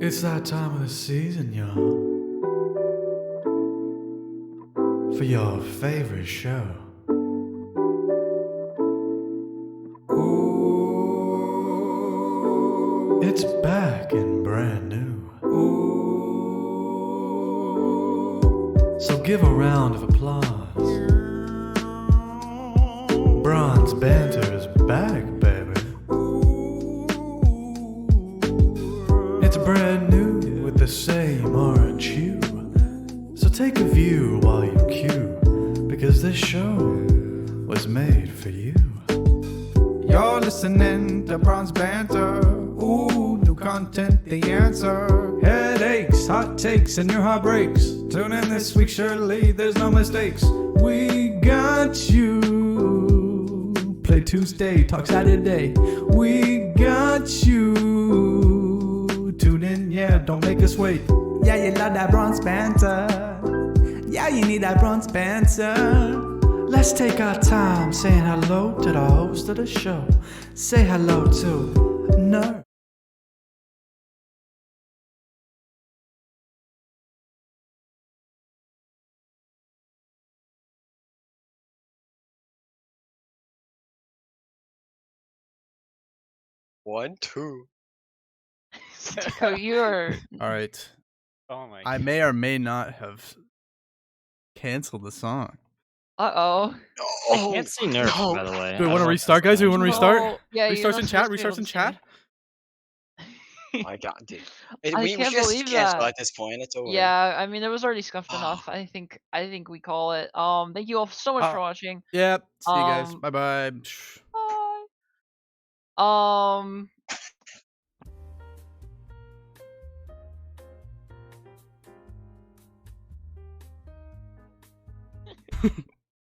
It's that time of the season, y'all, for your favorite show. Ooh, it's back and brand new. Ooh, so give a round of applause. Bronze Banter is back, baby. It's brand new with the same orange hue. So take a view while you queue, because this show was made for you. You're listening to Bronze Banter. Ooh, new content, the answer. Headaches, hot takes, and your heart breaks. Tune in this week, surely there's no mistakes. We got you. Play Tuesday, talk Saturday. We got you. Tune in, yeah, don't make us wait. Yeah, you love that Bronze Banter. Yeah, you need that Bronze Banter. Let's take our time saying hello to the host of the show. Say hello to Nerd. One, two. So you're. All right. Oh my I may or may not have canceled the song. Uh-oh. I Can't see nerfs, by the way. Do we I want to don't restart, guys? Do we want to restart? No, yeah, you're Restarts not in chat. supposed to be able Restarts in to chat. see My god, dude. I We can't should just believe cancel that. at this point. It's over. Yeah, I mean, it was already scuffed enough. I think we call it. Thank you all so much for watching. Yep. See you guys. Um, Bye bye. Bye.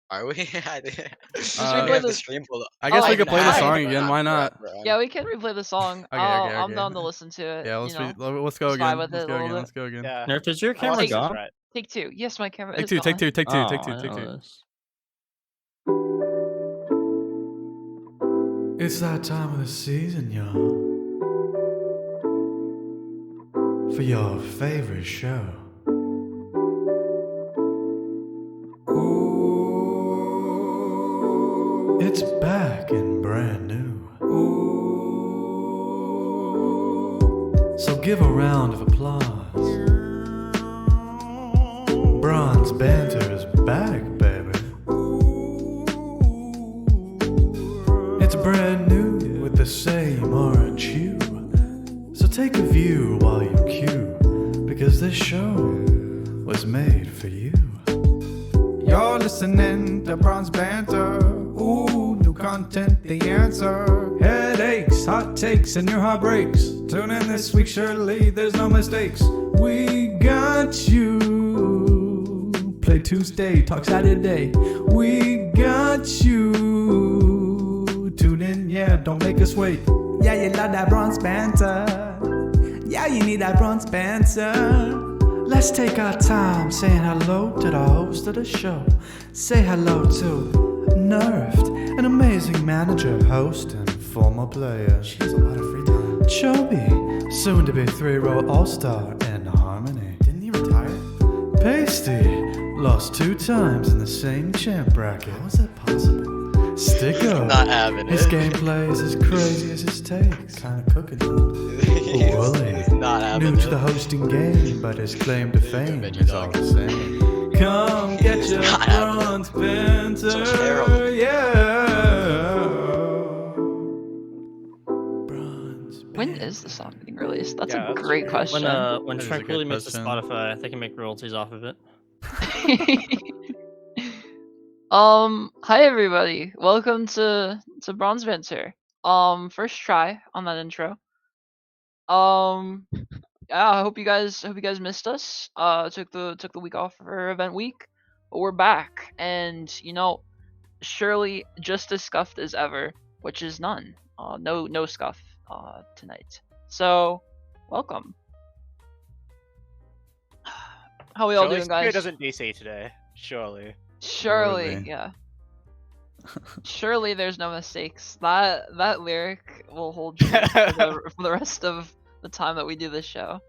Are we? Just We replay have the. the stream pulled up. I guess we Oh, could play the hi. song again. Why not? Yeah, we can replay the song. Okay, I'm okay. down to listen to it. Yeah, you know. let's go Just vibe again. with Let's it a go little again. bit. Let's go again. Yeah. Nerf, is your I camera watched this gone? right. Take two. Yes, my camera Take is two. gone. Take two. Take two. Oh, Take two. I Take know two. this. It's that time of the season, y'all, for your favorite show. Ooh, it's back and brand new. Ooh, so give a round of applause. Bronze Banter is back, baby. It's brand new with the same orange hue. So take a view while you queue, because this show was made for you. You're listening to Bronze Banter. Ooh, new content, the answer. Headaches, hot takes, and your heart breaks. Tune in this week, surely there's no mistakes. We got you. Play Tuesday, talk Saturday. We got you. Tune in, yeah, don't make us wait. Yeah, you love that Bronze Banter. Yeah, you need that Bronze Banter. Let's take our time saying hello to the host of the show. Say hello to Nerfed, an amazing manager, host, and former player. She has a lot of free time. Chobi, soon to be 3-row all-star in harmony. Didn't he retire? Pasty, lost 2 times in the same champ bracket. How is that possible? Sticko, Not having his it. gameplay is as crazy as his takes. Kinda cooking. He's Wooly, not having new to it. the hosting game, but his claim to fame Veggie is all dog. the same. Come get your Not having it. Bronze Banter. So terrible. Yeah. Bronze When Banter. is the song being released? That's Yeah, a that's great true. question. When That is a Tranquility good makes the question. Spotify, they can make royalties off of it. Hi everybody. Welcome to Bronze Banter. First try on that intro. Yeah, I hope you guys missed us. Took the week off for event week, but we're back, and surely just as scuffed as ever, which is none. No scuff tonight. So, welcome. How we all Surely doing, Spirit guys? doesn't DC today. Surely. Surely, Surely. yeah. Surely there's no mistakes. That lyric will hold true for the rest of the time that we do this show.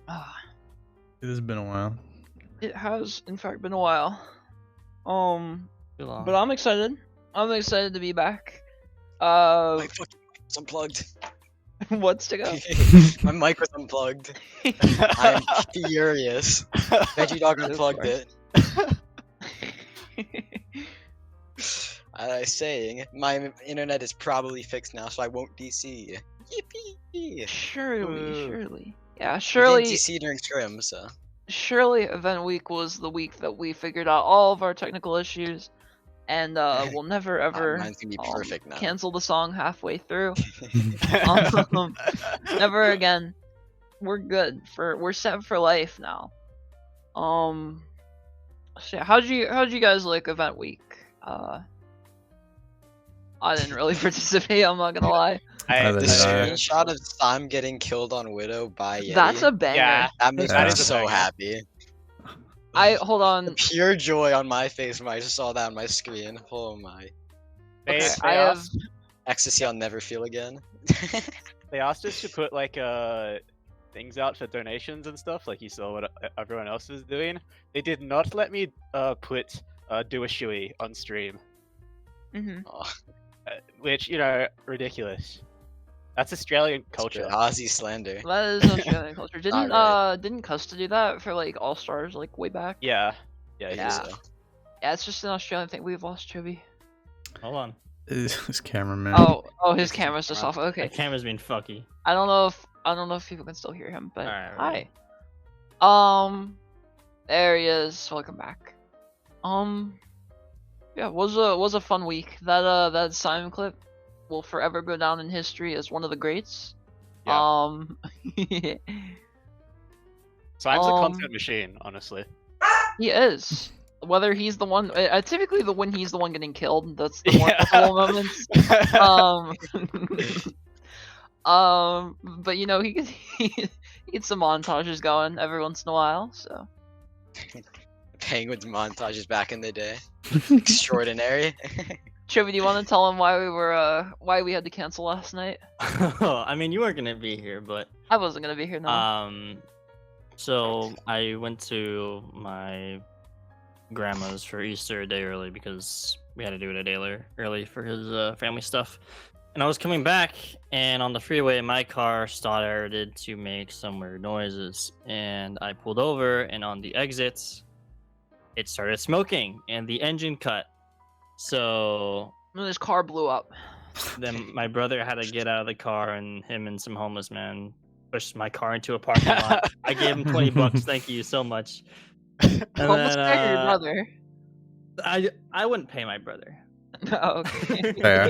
Ah, It has been a while. it has, in fact, been a while. Too long. But I'm excited. I'm excited to be back. My fucking mic was unplugged. What's to go? My mic was unplugged. I'm furious. Veggie Dog So unplugged far. it. As I was saying, my internet is probably fixed now, so I won't DC. Yippee! Surely, Woo. surely. Yeah, We surely. didn't DC during scrim, so. Surely Event Week was the week that we figured out all of our technical issues, and we'll never ever Mine's gonna be perfect now. cancel the song halfway through. Never again. We're good we're set for life now. So yeah, how'd you guys like Event Week? I didn't really participate. I'm not gonna lie. I The didn't either. screenshot of Sam getting killed on Widow by Yeti. That's a banger. Yeah, that makes That me is a so banger. happy. Hold on. Pure joy on my face when I just saw that on my screen. Oh my. Okay, They I have. asked- Ecstasy I'll never feel again. They asked us to put like things out for donations and stuff, like you saw what everyone else was doing. They did not let me put do a shoey on stream, Mhm. Oh, which ridiculous. That's Australian culture. Aussie slander. That is Australian culture. Didn't right. didn't Custa do that for like All Stars like way back? Yeah, I think Yeah. so. Yeah, it's just an Australian thing. We've lost Chubby. Hold on. This cameraman. Oh, his camera's just off. My Okay. camera's being fucky. I don't know if people can still hear him, but Alright, hi. There he is. Welcome back. Yeah, was a fun week. That Simon clip will forever go down in history as one of the greats. Yeah. Simon's a Um, content machine, honestly. He is. Whether he's the one, typically when he's the one getting killed, that's the more Yeah. memorable moments. But he gets he gets some montages going every once in a while. So Penguins montages back in the day. Extraordinary. Chubby, do you want to tell him why we had to cancel last night? I mean, you weren't gonna be here, but I wasn't gonna be here now. so I went to my grandma's for Easter a day early because we had to do it a day early for his family stuff. And I was coming back, and on the freeway, my car started to make some weird noises. And I pulled over, and on the exits, it started smoking, and the engine cut. So And his car blew up. then my brother had to get out of the car, and him and some homeless man pushed my car into a parking lot. I gave him $20. Thank you so much. And Almost then, like your brother. I wouldn't pay my brother. Oh, okay. Fair.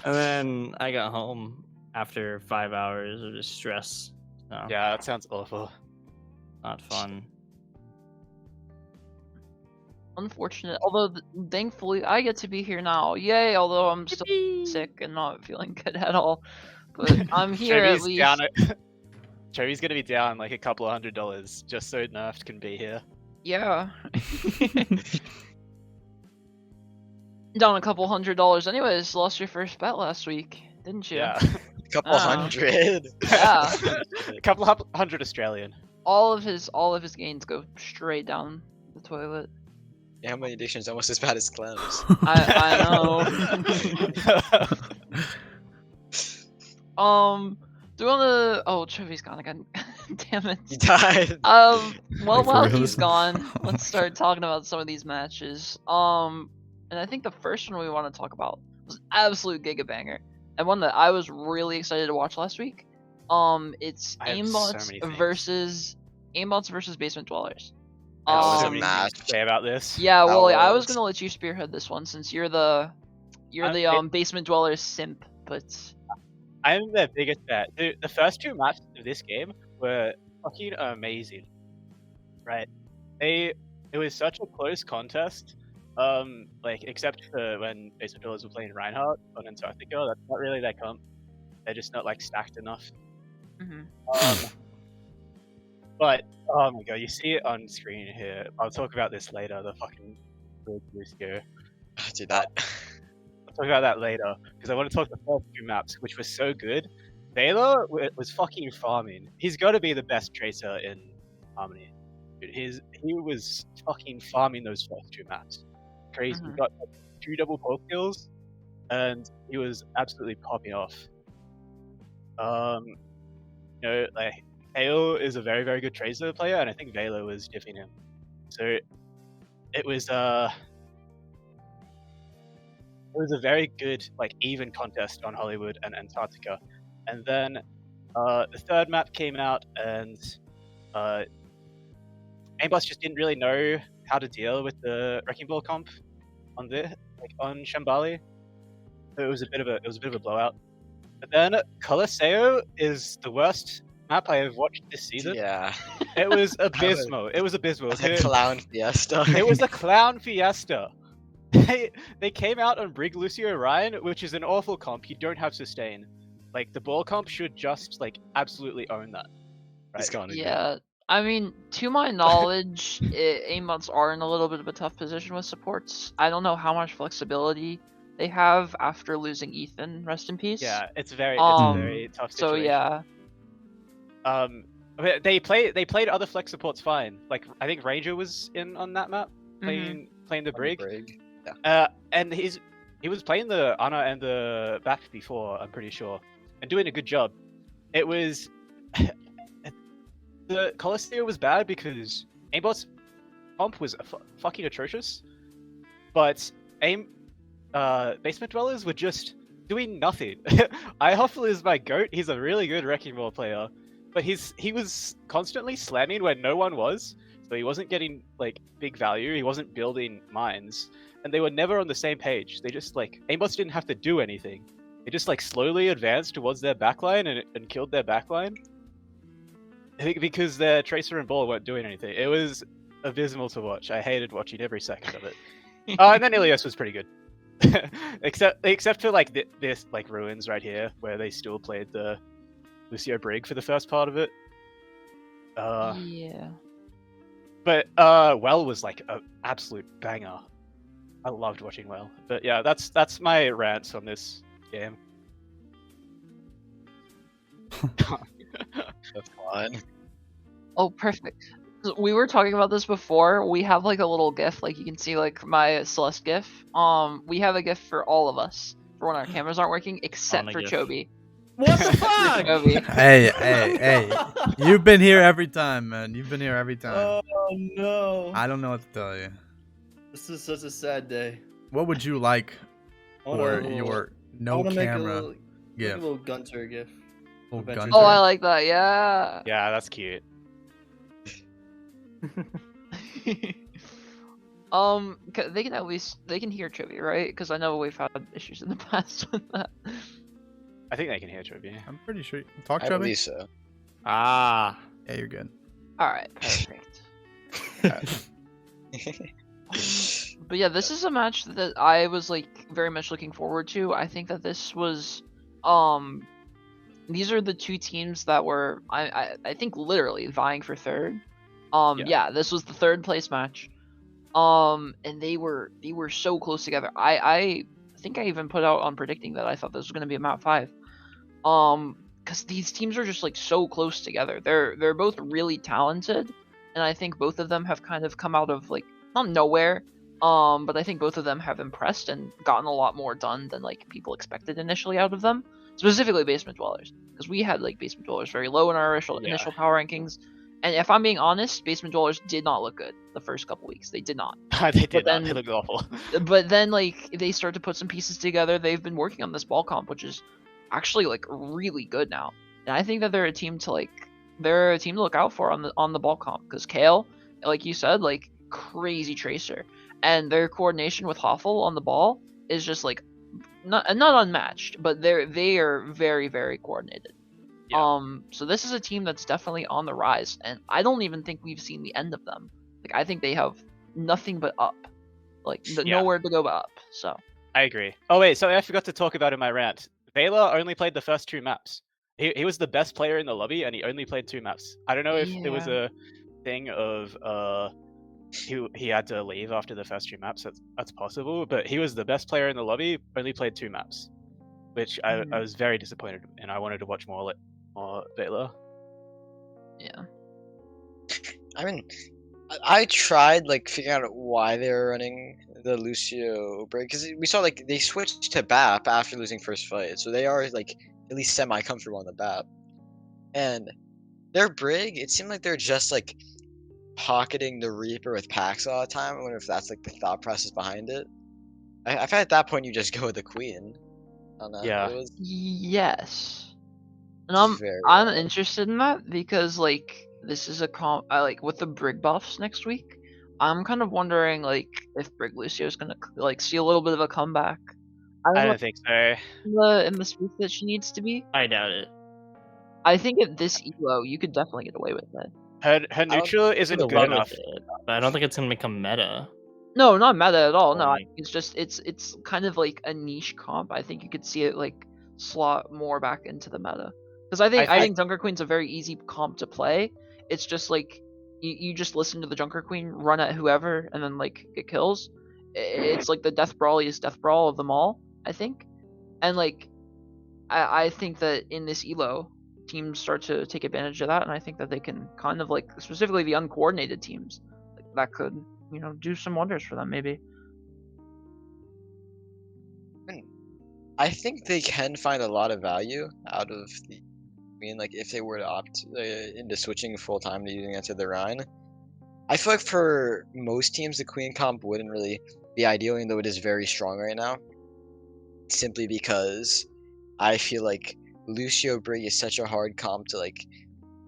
And then I got home after 5 hours of just stress. So, Yeah, that sounds awful. not fun. Unfortunate. Although thankfully I get to be here now. Yay! Although I'm still sick and not feeling good at all, but I'm here at Chovy's least. down. Chovy's gonna be down like a couple of $100 just so Nerfed can be here. Yeah. Down a couple $100 anyways. Lost your first bet last week, didn't you? Yeah, Couple Oh. hundred. Yeah. a couple hundred Australian. all of his gains go straight down the toilet. Yeah, how many addictions almost as bad as Clem's? I know. Do you wanna? Oh, Chovy's gone again. Damn it. He died. Well, Like, for while real? he's gone, let's start talking about some of these matches. And I think the first one we want to talk about was absolute giga banger, and one that I was really excited to watch last week. It's I have so many things. Aimbot's versus Basement Dwellers. I have so Um, many things to say about this. Yeah, well, I was was- gonna let you spearhead this one since you're the I'm- Basement Dwellers simp, but I'm their biggest fan. The first two matches of this game were fucking amazing. Right? It was such a close contest. Except for when Basement Dwellers were playing Reinhardt on Antarctica, that's not really their comp. They're just not like stacked enough. mhm. But oh my god, you see it on screen here. I'll talk about this later. The fucking Lucio. Dude, that. I'll talk about that later because I want to talk the first two maps, which were so good. Vela was fucking farming. He's got to be the best tracer in Harmony. Dude, he was fucking farming those first 2 maps. Crazy. He Mhm. got like, 2 double pull kills, and he was absolutely popping off. Like Hale is a very, very good tracer player, and I think Vela was diffing him. So it was a very good, like, even contest on Hollywood and Antarctica. And then the third map came out, and Aimbus just didn't really know how to deal with the Wrecking Ball comp on Shambali. So it was a bit of a blowout. But then Colosseo is the worst map I have watched this season. Yeah. It was abysmal. It was abysmal. It's a clown fiesta. It was a clown fiesta. They came out on Brig Lucio Ryan, which is an awful comp. You don't have sustain. Like, the ball comp should just, like, absolutely own that. He's gone. Yeah, I mean, to my knowledge, aimbots are in a little bit of a tough position with supports. I don't know how much flexibility they have after losing Ethan. Rest in peace. Yeah, it's a very tough So situation. yeah, But they played other flex supports fine. Like, I think Ranger was in on that map playing the Brig. Yeah. And he was playing the Ana and the back before, I'm pretty sure, and doing a good job. It was the Colosseo was bad because aimbot's comp was fucking atrocious, but basement dwellers were just doing nothing. Ihoffel is my goat. He's a really good Wrecking Ball player, but he was constantly slamming when no one was, so he wasn't getting like big value. He wasn't building mines, and they were never on the same page. They just like aimbots didn't have to do anything. They just like slowly advanced towards their backline and killed their backline. I think because their tracer and ball weren't doing anything. It was abysmal to watch. I hated watching every second of it. And then Ilias was pretty good. except for like this like ruins right here where they still played the Lucio Brig for the first part of it. yeah. But Well was like an absolute banger. I loved watching Well. But yeah, that's my rants on this game. That's fun. Oh, perfect. We were talking about this before. We have like a little GIF, like you can see like my Celeste GIF. We have a GIF for all of us for when our cameras aren't working, except a for GIF. Chobi. What the fuck? Chobi. Hey. You've been here every time, man. You've been here every time. Oh no! I don't know what to tell you. This is such a sad day. What would you like I wanna for make a your little- I no wanna make a camera little, gift? a little Gunter gif. Little Adventure Gunter. Oh, I like that. Yeah. Yeah, that's cute. They can at least hear Chobi, right? Because I know we've had issues in the past with that. I think they can hear Trivia. I'm pretty sure. Talk, I Chubby. believe so. Ah, Yeah, you're good. All right, perfect. But yeah, this is a match that I was like very much looking forward to. I think that this was, these are the two teams that were I think literally vying for third. Yeah, this was the third place match. And they were so close together. I think I even put out on predicting that I thought this was gonna be a map 5. Because these teams are just like so close together. They're both really talented, and I think both of them have kind of come out of like not nowhere. But I think both of them have impressed and gotten a lot more done than like people expected initially out of them. Specifically Basement Dwellers, because we had like Basement Dwellers very low in our initial power rankings. And if I'm being honest, Basement Dwellers did not look good the first couple weeks. They did not. They did then- not. They looked awful. But then like they start to put some pieces together. They've been working on this ball comp, which is actually like really good now. And I think that they're a team to look out for on the ball comp, because Kale, like you said, like crazy tracer, and their coordination with Hoffel on the ball is just like not unmatched, but they are very, very coordinated. Yeah. So this is a team that's definitely on the rise, and I don't even think we've seen the end of them. Like I think they have nothing but up, like Yeah. nowhere to go but up. So I agree. Oh wait, so I forgot to talk about in my rant. Vela only played the first 2 maps. He was the best player in the lobby, and he only played 2 maps. I don't know if it was a thing of he had to leave after the first 2 maps. That's possible, but he was the best player in the lobby. Only played 2 maps. which I was very disappointed in. I wanted to watch more Baylor. Yeah. I mean, I tried like figuring out why they were running the Lucio break because we saw like they switched to BAP after losing first fight, so they are like at least semi comfortable on the BAP. And their brig, it seemed like they're just like pocketing the Reaper with packs all the time. I wonder if that's like the thought process behind it. I feel at that point you just go with the Queen. I don't know. Yeah. It was Yes. And very I'm odd. interested in that because like this is a like with the Brig buffs next week. I'm kind of wondering like if Brig Lucio is gonna like see a little bit of a comeback. I I don't know don't think so. in the space that she needs to be. I doubt it. I think at this elo you could definitely get away with it. Her neutral isn't Get good away enough. with it, but I don't think it's gonna become meta. No, not meta at all. No, Like- it's just it's kind of like a niche comp. I think you could see it like slot more back into the meta. Because I think Junker Queen's a very easy comp to play. It's just like you just listen to the Junker Queen, run at whoever, and then like get kills. It's like the death brawliest death brawl of them all, I think. And like I think that in this elo, teams start to take advantage of that, and I think that they can kind of like specifically the uncoordinated teams like, that could do some wonders for them maybe. I think they can find a lot of value out of the Queen, like if they were to opt into switching full time to using it to the Rhine. I feel like for most teams, the Queen comp wouldn't really be ideal, even though it is very strong right now. Simply because I feel like Lucio Brig is such a hard comp to like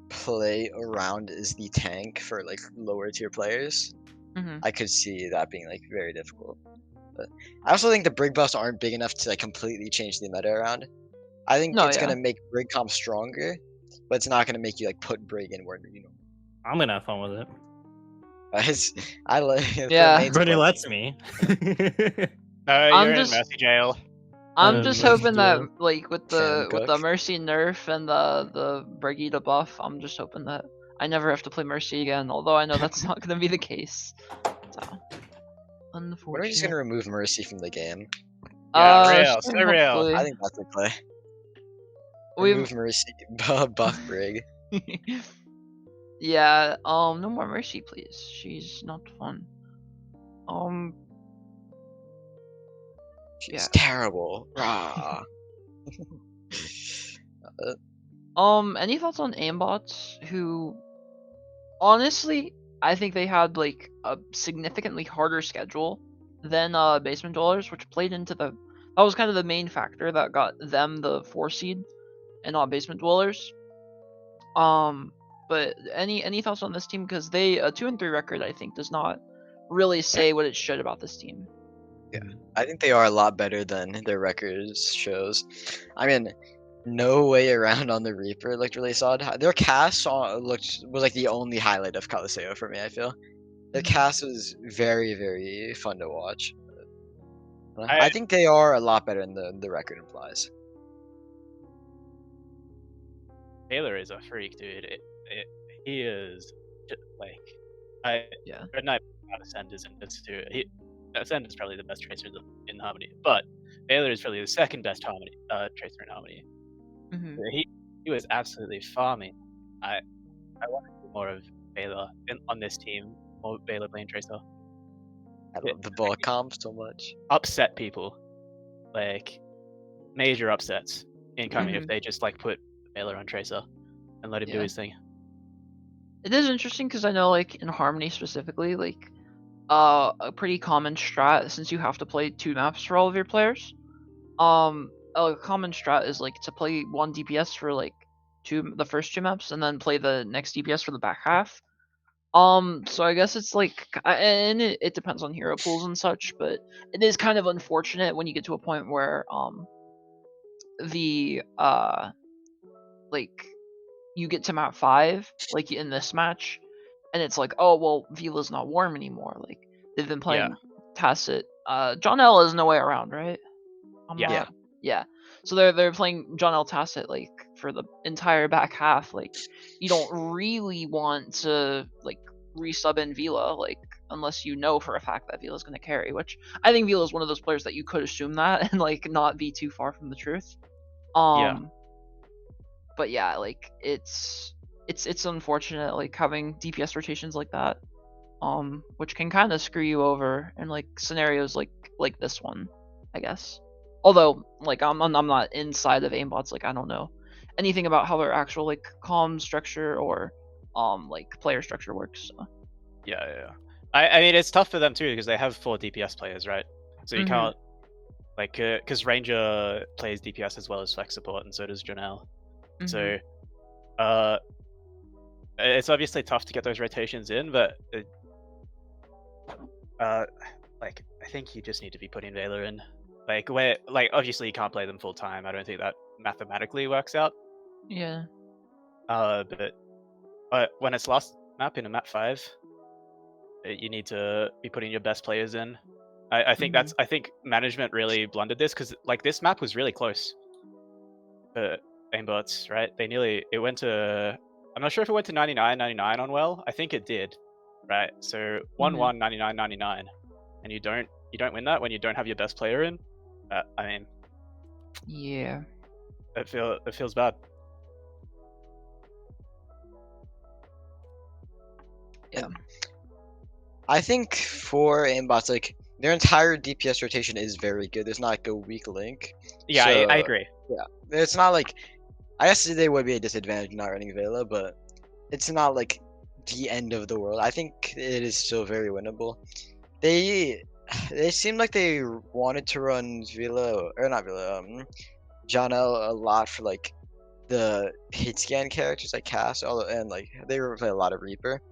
play around as the tank for like lower tier players. Mm-hmm. I could see that being like very difficult. But I also think the Brig buffs aren't big enough to like completely change the meta around. I think No, it's yeah. gonna make Brig comp stronger, but it's not gonna make you like put Brig in where I'm gonna have fun with it. I like Yeah. Brittany lets me. No, I'm you're just- in mercy jail. I'm just Mercy hoping that Joe. like with Sam the Cook. Mercy nerf and the Brigitte buff, I'm just hoping that I never have to play Mercy again. Although I know that's not gonna be the case. So When are we just unfortunate. gonna remove Mercy from the game? Yeah, real, Soon, so real. hopefully. I think that's the play. We've Remove Mercy, buff Brig. yeah. No more Mercy, please. She's not fun. She's Yeah. terrible. Rah. Any thoughts on aimbots who, honestly, I think they had like a significantly harder schedule than Basement Dwellers, which played into that was kind of the main factor that got them the 4 seed and not Basement Dwellers. But any thoughts on this team? Because they a 2-3 record I think does not really say what it should about this team. I think they are a lot better than their records shows. I mean, no way around on the Reaper looked really solid. Their cast was like the only highlight of Coliseo for me. I feel their cast was very very fun to watch. I think they are a lot better than the record implies. Taylor is a freak, dude. He is just, Yeah. Red Knight Ascend in this too. Ascend is probably the best tracer in Harmony, but Baylor is probably the second best Harmony tracer in Harmony. Mm-hmm. He was absolutely farming. I want to see more of Baylor on this team, more Baylor playing tracer. I love the ball comp so much. Upset people, like major upsets incoming if they just like put Baylor on tracer and let him do Yeah. his thing. It is interesting because I know like in Harmony specifically, like a pretty common strat since you have to play 2 maps for all of your players. A common strat is like to play 1 DPS for like the first 2 maps and then play the next DPS for the back half. So I guess it's like, and it depends on hero pools and such, but it is kind of unfortunate when you get to a point where the like you get to map 5 like in this match, and it's like, oh well, Vila's not warm anymore. Like they've been playing Tacit. John L is no way around, right? Yeah. So they're playing John L Tacit like for the entire back half. Like you don't really want to like resub in Vila, like unless you know for a fact that Vila's gonna carry, which I think Vila is one of those players that you could assume that and like not be too far from the truth. Yeah. But yeah, like it's unfortunate like having DPS rotations like that, which can kind of screw you over in like scenarios like this one, I guess. Although like I'm not inside of aimbots, like I don't know anything about how their actual like comm structure or like player structure works. So. Yeah. I mean, it's tough for them too because they have 4 DPS players, right? So you Mhm. can't like because Ranger plays DPS as well as flex support, and so does Janelle. So, it's obviously tough to get those rotations in, but like I think you just need to be putting Veiler in. Like where, like obviously you can't play them full time. I don't think that mathematically works out. Yeah. But when it's last map in a map 5, you need to be putting your best players in. I think that's I think management really blundered this because like this map was really close. Aimbots, right? It went to, I'm not sure if it went to 99-99 on well. I think it did, right? So 1-1, 99-99, and you don't win that when you don't have your best player in. I mean, Yeah. it feels bad. Yeah. I think for aimbots, like their entire DPS rotation is very good. There's not like a weak link. Yeah, So, I agree. Yeah, it's not like, I guess they would be a disadvantage not running Vela, but it's not like the end of the world. I think it is still very winnable. They seemed like they wanted to run Vela or not Vela, Janelle a lot for like the hit scan characters like Cass, and like they play a lot of Reaper.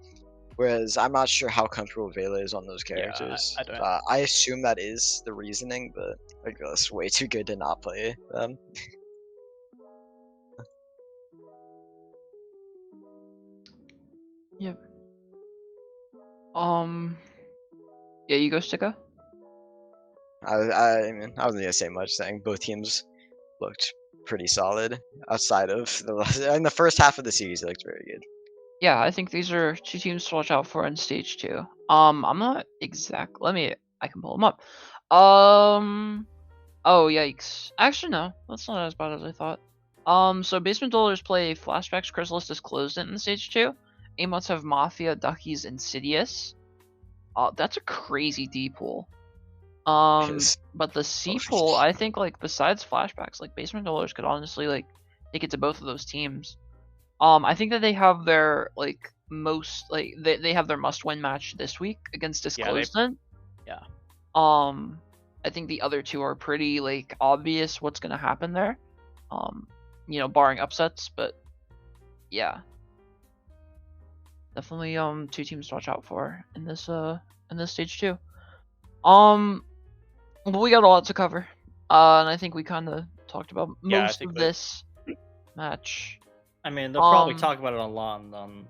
Whereas I'm not sure how comfortable Vela is on those characters. I don't. I assume that is the reasoning, but like Vela's way too good to not play them. Yep. Yeah, you go, Stika. I mean, I wasn't gonna say much, saying both teams looked pretty solid outside of in the first half of the series. It looked very good. Yeah, I think these are 2 teams to watch out for in stage 2. I'm not exact. I can pull them up. Oh yikes. Actually, no, that's not as bad as I thought. So Basement Dwellers play Flashbacks, Chrysalis Disclosed in stage 2. Aimots have Mafia, Duckies, Insidious. That's a crazy D pool. Yes. But the C pool, I think like besides Flashbacks, like Basement Dwellers could honestly like take it to both of those teams. I think that they have their like most like they have their must-win match this week against Disclosed. Yeah. I think the other 2 are pretty like obvious what's gonna happen there. You know, barring upsets, but yeah. Definitely 2 teams to watch out for in this stage 2. But we got a lot to cover. And I think we kinda talked about most of this match. I mean, they'll probably talk about it a lot on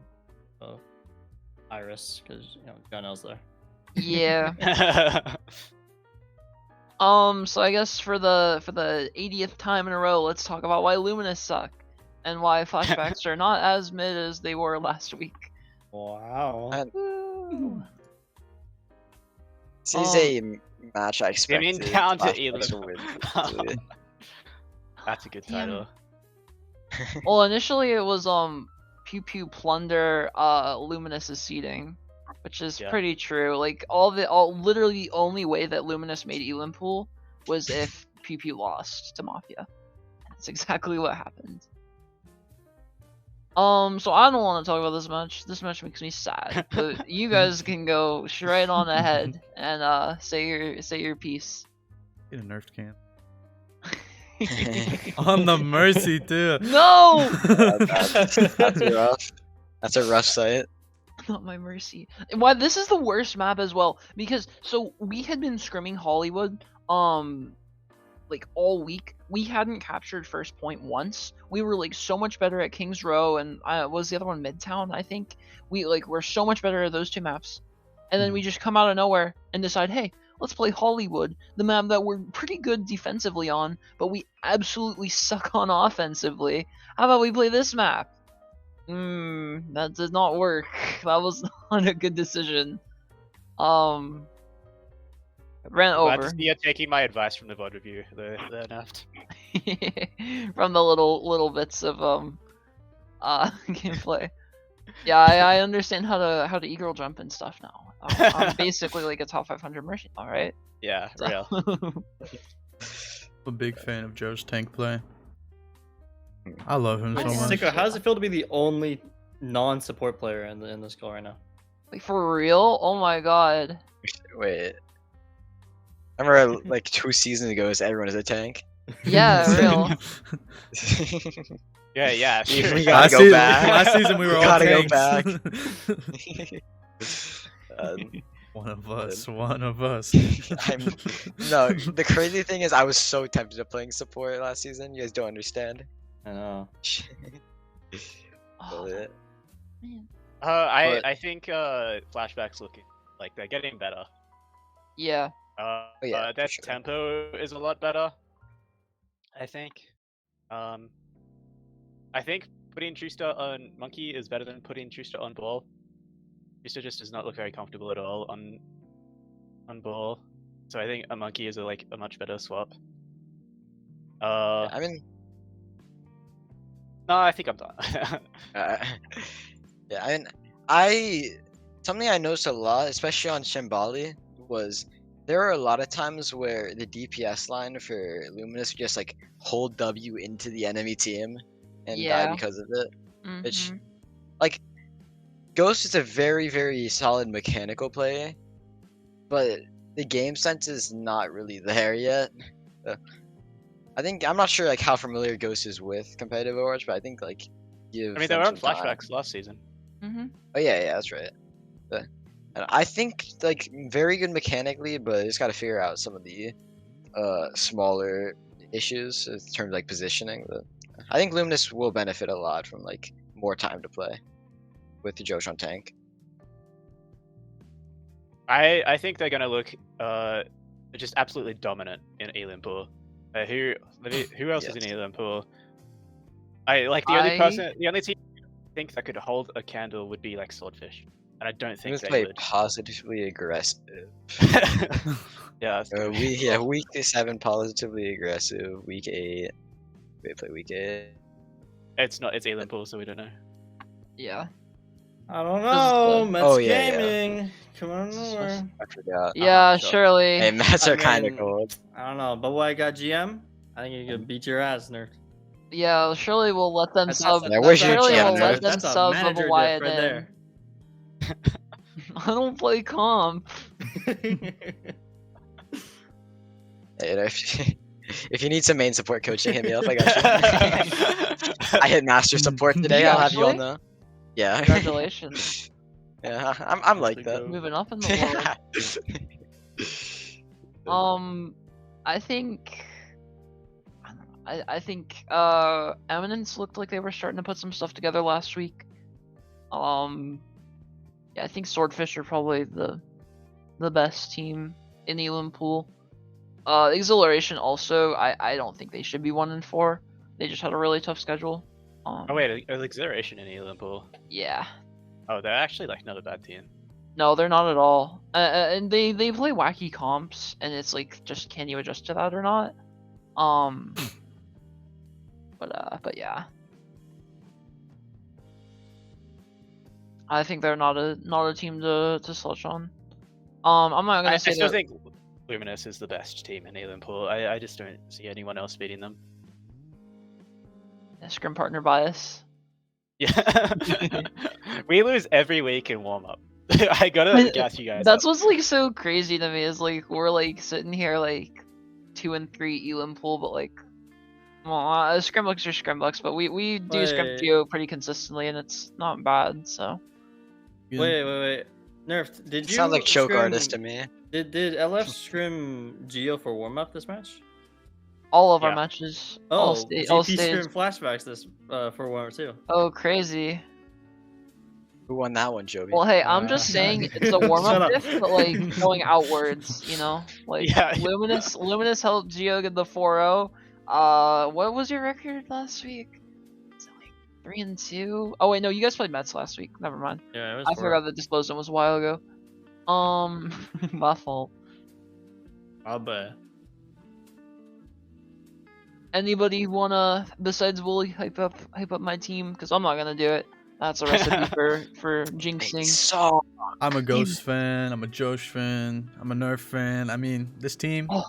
Iris because Janelle's there. Yeah. So I guess for the 80th time in a row, let's talk about why Luminous suck and why Flashbacks are not as mid as they were last week. Wow. This is a match I expected. down to Flashbacks Elam. to win. That's a good title. Well, initially it was Pew Pew Plunder Luminous's seeding, which is pretty true. Like literally the only way that Luminous made Elam pool was if Pew Pew lost to Mafia. That's exactly what happened. So I don't want to talk about this match. This match makes me sad. But you guys can go straight on ahead and say your piece. Get a nerfed can. On the Mercy too. No. That's rough. That's a rough sight. Not my Mercy. Why this is the worst map as well, because so we had been scrimming Hollywood like all week. We hadn't captured first point once. We were like so much better at Kings Row and was the other one Midtown, I think. We're so much better at those 2 maps. And then we just come out of nowhere and decide, hey, let's play Hollywood, the map that we're pretty good defensively on, but we absolutely suck on offensively. How about we play this map? That did not work. That was not a good decision. Ran Glad to over see you taking my advice from the VOD review. The Neft. from the little bits of gameplay. Yeah, I understand how to eagle jump and stuff now. I'm basically like a top 500 merchant, all right? Yeah, So- real. I'm a big fan of Joe's tank play. I love him so Wait, much. Sicko, how does it feel to be the only non-support player in the school right now? Like for real? Oh my god. Wait. I remember like 2 seasons ago, everyone is a tank. Yeah, real. Yeah, We sure. gotta Last go season, back. last season we were We all gotta go tanks. One of us. One of us. No, the crazy thing is, I was so tempted to playing support last season. You guys don't understand. I know. Oh, But- man. I think flashbacks looking like they're getting better. Yeah. yeah, Their for sure. tempo is a lot better. I think. I think putting Trista on Monkey is better than putting Trista on Ball. Trista just does not look very comfortable at all on Ball. So I think a Monkey is a much better swap. I mean, No, I think I'm done. yeah, I something I noticed a lot, especially on Shambali, was there are a lot of times where the DPS line for Luminous would just like hold W into the enemy team and die Yeah. because of it. Which, Mhm. like, Ghost is a very, very solid mechanical play, but the game sense is not really there yet. I'm not sure like how familiar Ghost is with competitive Overwatch, but I think like give I mean, they them were on some time. flashbacks last season. Mhm. Oh yeah, that's right. And I think like very good mechanically, but just got to figure out some of the smaller issues in terms of like positioning. But I think Luminous will benefit a lot from like more time to play with the Joshon tank. I think they're gonna look just absolutely dominant in Alien Pool. Who else is in Yes. Alien Pool? The only team I think that could hold a candle would be like Swordfish, and I don't think Luminous they play would. positively aggressive. Yeah, Week 7 positively aggressive. Week 8 they play week 8. it's Alien Pool, so we don't know. Yeah. I don't This is know. the- Mets Oh, yeah, yeah. Gaming. Come on over. I forgot. Yeah, sure. surely. Hey, Mets I are kind of mean- cold. I don't know. But what I got GM? I think you could beat your ass, nerd. Yeah, surely we'll let them That's- sub. that's- Yeah, where's your surely GM, we'll let nerd? them That's a sub manager of Wyatt diff right there. I don't play comp. Hey, if you need some main support coaching, hit me up. I got you. I hit master support today. You I'll have you all actually? know. Yeah. Congratulations. Yeah, I'm like Actually that. go. Moving up in the world. I think. I don't know. I think Eminence looked like they were starting to put some stuff together last week. Yeah, I think Swordfish are probably the best team in Elam Pool. Exhilaration also, I don't think they should be 1-4. They just had a really tough schedule. Oh wait, there's Exhilaration in Alien Pool. Yeah. Oh, they're actually like not a bad team. No, they're not at all. And they play wacky comps, and it's like, just can you adjust to that or not? But yeah. I think they're not a team to slouch on. I'm not I gonna say still that. think Luminous is the best team in Alien Pool. I just don't see anyone else beating them. Scrim partner bias. Yeah. We lose every week in warm up. I gotta gas you guys That's up. what's like so crazy to me is like we're like sitting here like 2-3 Elam Pool, but like, well, Scrimbucks are Scrimbucks, but we do Scrim Wait. Geo pretty consistently, and it's not bad. So Wait. Nerfed, did you Sounds like choke scrim- artist to me. Did LF scrim Geo for warm up this match? all of our Yeah. matches, Oh, all GP stage. scrim flashbacks this for warm up too. Oh, crazy. Who won that one, Joby? Well, hey, I'm just saying it's a warm Shut up up. diff, but like going outwards, you know, like Yeah. Luminous helped Geo get the 4-0. What was your record last week? Is it like 3-2. Oh wait, no, you guys played Mets last week. Never mind. Yeah, it was I forgot that Disposal was a while ago. My fault. I'll bet. Anybody wanna, besides Wooly, hype up my team? Because I'm not gonna do it. That's a recipe for jinxing. So I'm a Ghost fan. I'm a Josh fan. I'm a Nerf fan. I mean, this team. Oh.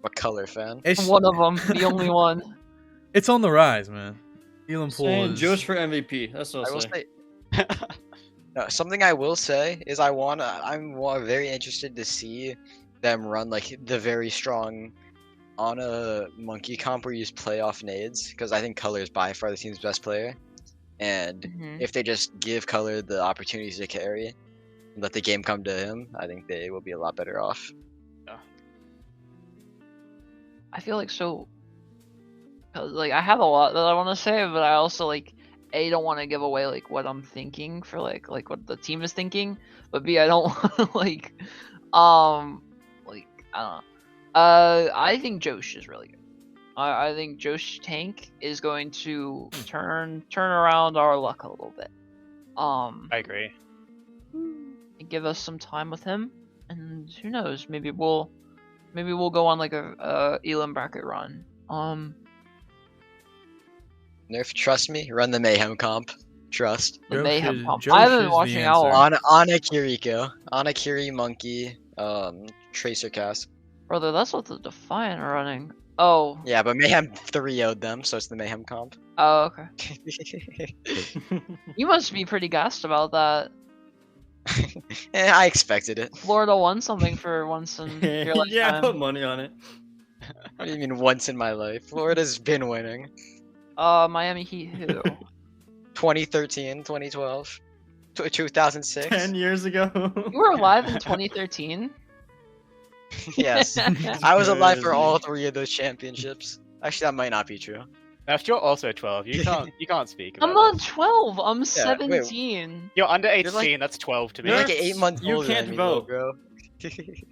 what color fan? It's One of them, the only one. it's on the rise, man. Elam Pool Saying is. Josh for MVP. That's what I I'll will say. say. No, something I will say is I'm very interested to see them run like the very strong on a monkey comp where you use playoff nades, because I think Color is by far the team's best player, and Mhm. if they just give Color the opportunities to carry and let the game come to him, I think they will be a lot better off. I feel like so. 'Cause, like, I have a lot that I want to say, but I also like A, don't want to give away like what I'm thinking for like what the team is thinking, but B, I don't want to like I don't know. I think Josh is really good. I think Josh Tank is going to turn around our luck a little bit. I agree. And give us some time with him, and who knows, maybe we'll go on like a Elam bracket run. Nerf, trust me, run the Mayhem comp. Trust. The Josh Mayhem is- pump. Josh I've is been the watching answer. Owl. On a Kiriko. On a Kiri Monkey, Tracer cast. Brother, that's what the Defiant are running. Oh. Yeah, but Mayhem 3-0'd them, so it's the Mayhem comp. Oh, okay. You must be pretty gassed about that. I expected it. Florida won something for once in your lifetime. Yeah, I put money on it. What do you mean once in my life? Florida's been winning. Miami Heat who? 2013, 2012, 2006. 10 years ago. You were alive in 2013? Yes. I was alive for Crazy. all three of those championships. Actually, that might not be true. If you're also 12, you can't speak. I'm about not this. 12, I'm wait. 17. You're under 18. You're like- That's 12 to me. You're like Nerfs, 8 months you older can't than me, though, vote. bro.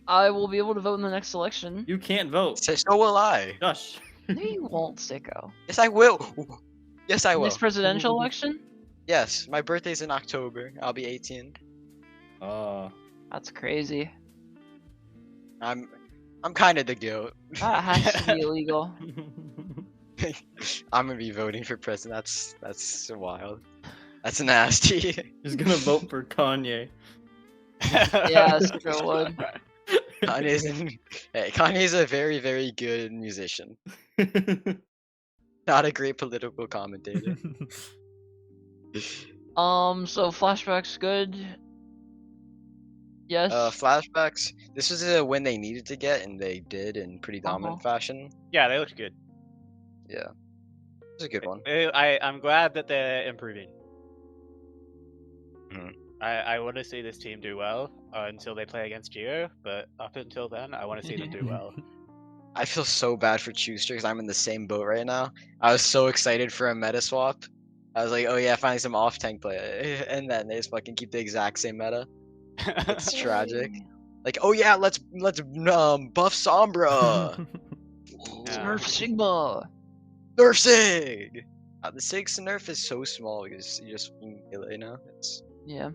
I will be able to vote in the next election. You can't vote. So will I. Josh. No, you won't, sicko. Yes, I will. Yes, I will. Next presidential election? Yes, my birthday's in October. I'll be 18. That's crazy. I'm kind of the goat. That has to be illegal. I'm gonna be voting for president. That's wild. That's nasty. He's gonna vote for Kanye. Yeah, sicko would. Kanye's a very, very good musician. Not a great political commentator. So flashbacks good. Yes. Flashbacks. This was a win they needed to get, and they did in pretty dominant fashion. Yeah, they looked good. Yeah, it's a good one. I'm glad that they're improving. Mhm. I want to see this team do well until they play against Geo, but up until then, I want to see them do well. I feel so bad for Chooster because I'm in the same boat right now. I was so excited for a meta swap. I was like, oh yeah, finally some off tank play, and then they just fucking keep the exact same meta. It's tragic. Like, oh yeah, let's buff Sombra. Yeah. Nerf Sigma. Nerf Sig. The Sig's nerf is so small because you just can kill it, you know. It's Yeah.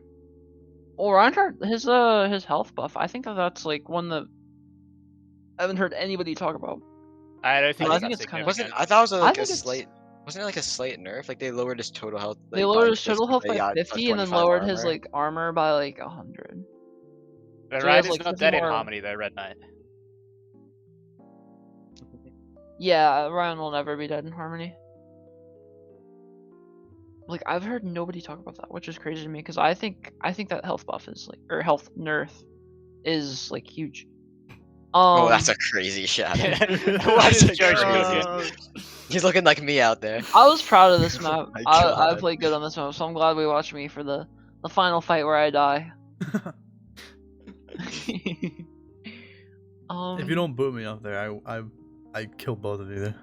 Well, Reinhardt, his health buff. I think that's like one that I haven't heard anybody talk about. I don't think I that's think it's kinda- wasn't. significant. I thought it was like think a it's- slight. Wasn't it like a slight nerf? Like they lowered his total health. They like, lowered by his total 50, health but by yeah, it's 50 and then 25 lowered his armor. like armor by like 100. But so he Ryan has, is like, not 50 dead in more- Harmony though, Red Knight. Yeah, Ryan will never be dead in Harmony. Like I've heard nobody talk about that, which is crazy to me because I think that health buff is like, or health nerf is like huge. Oh, that's a crazy shot. Why That's does a Josh crazy- look good? He's looking like me out there. I was proud of this map. my I God. played good on this map, so I'm glad we watched me for the final fight where I die. If you don't boot me up there, I kill both of you there.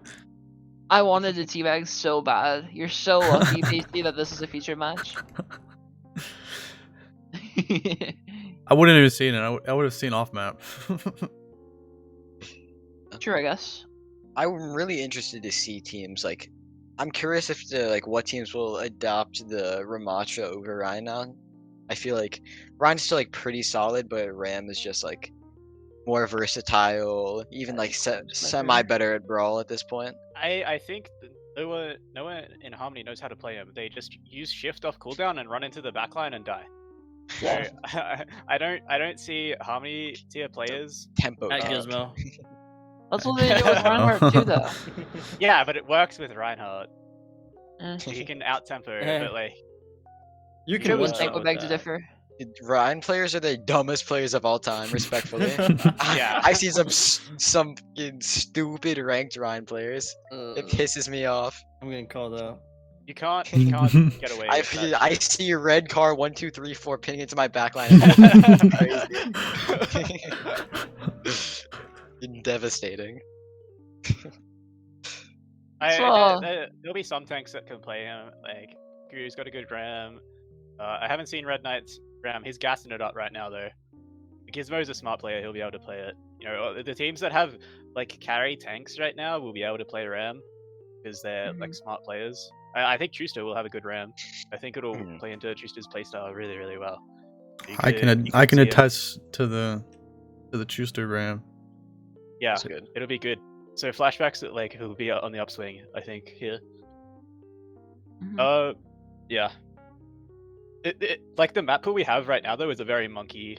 I wanted to teabag so bad. You're so lucky, PC, that this is a featured match. I wouldn't even seen it. I would have seen off map. Sure, I guess. I'm really interested to see teams like I'm curious if what teams will adopt the Ramatra over Ryan now. I feel like Ryan's still like pretty solid, but Ram is just like more versatile, even like semi better at Brawl at this point. I think no one in Harmony knows how to play him. They just use shift off cooldown and run into the backline and die. So I don't see Harmony tier players. Tempo. At dog. Gizmo. That's what they do with Reinhardt too, though. Yeah, but it works with Reinhardt. Eh. He can out tempo, Eh. but like You I can would one think shot with beg to that. differ. Ryan players are the dumbest players of all time, respectfully. Yeah. I see some fucking stupid ranked Ryan players. It pisses me off. I'm getting called out. you can't get away with that. I see your red car 1, 2, 3, 4 pinning into my backline. It's crazy. Devastating. There'll be some tanks that can play him. Like Guru's got a good ram. I haven't seen Red Knight's ram. He's gassing it up right now though. Gizmo's a smart player. He'll be able to play it. You know, the teams that have like carry tanks right now will be able to play ram because they're like smart players. I think Truster will have a good ram. I think it'll play into Truster's playstyle really, really well. I can see it. attest to the Chuster Ram. Yeah, That's good. it'll be good. So flashbacks like will be on the upswing. I think here. Mhm. Yeah. It like the map pool we have right now though is a very monkey,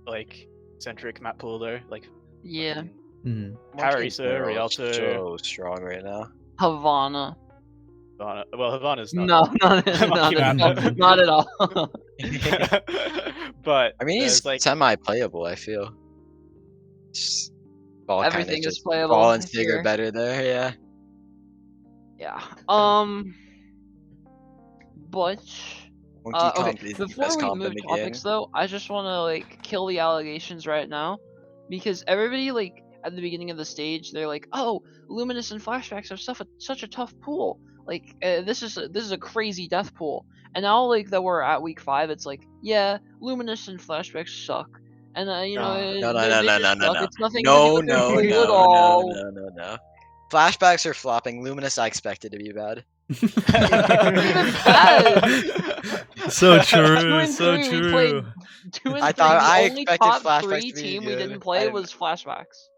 like centric map pool though. Like Yeah. Mhm. Harisa, They're all Rialto, so strong right now. Havana. Havana. Well, Havana's not. No, not Monkey map. not at all. But I mean, he's there's, like semi-playable. I feel. Just Ball kinda Everything is just playable. Ball and if Sig you're- are better there. Yeah. Yeah. But Monkey okay. comp is the Before best we comp move in the topics, game. though, I just want to like kill the allegations right now, because everybody like at the beginning of the stage, they're like, "Oh, Luminous and Flashbacks have such a tough pool. Like, this is a crazy death pool." And now, like that we're at week 5, it's like, yeah, Luminous and Flashbacks suck, and you know, No, they just suck. no. It's nothing to do No, with their no, pool no, at all. no. Flashbacks are flopping. Luminous, I expected to be bad. So Two true, and so three, we played true. 2 and I 3. thought I The only expected top Flashbacks 3 to be team we good. didn't play I- was Flashbacks.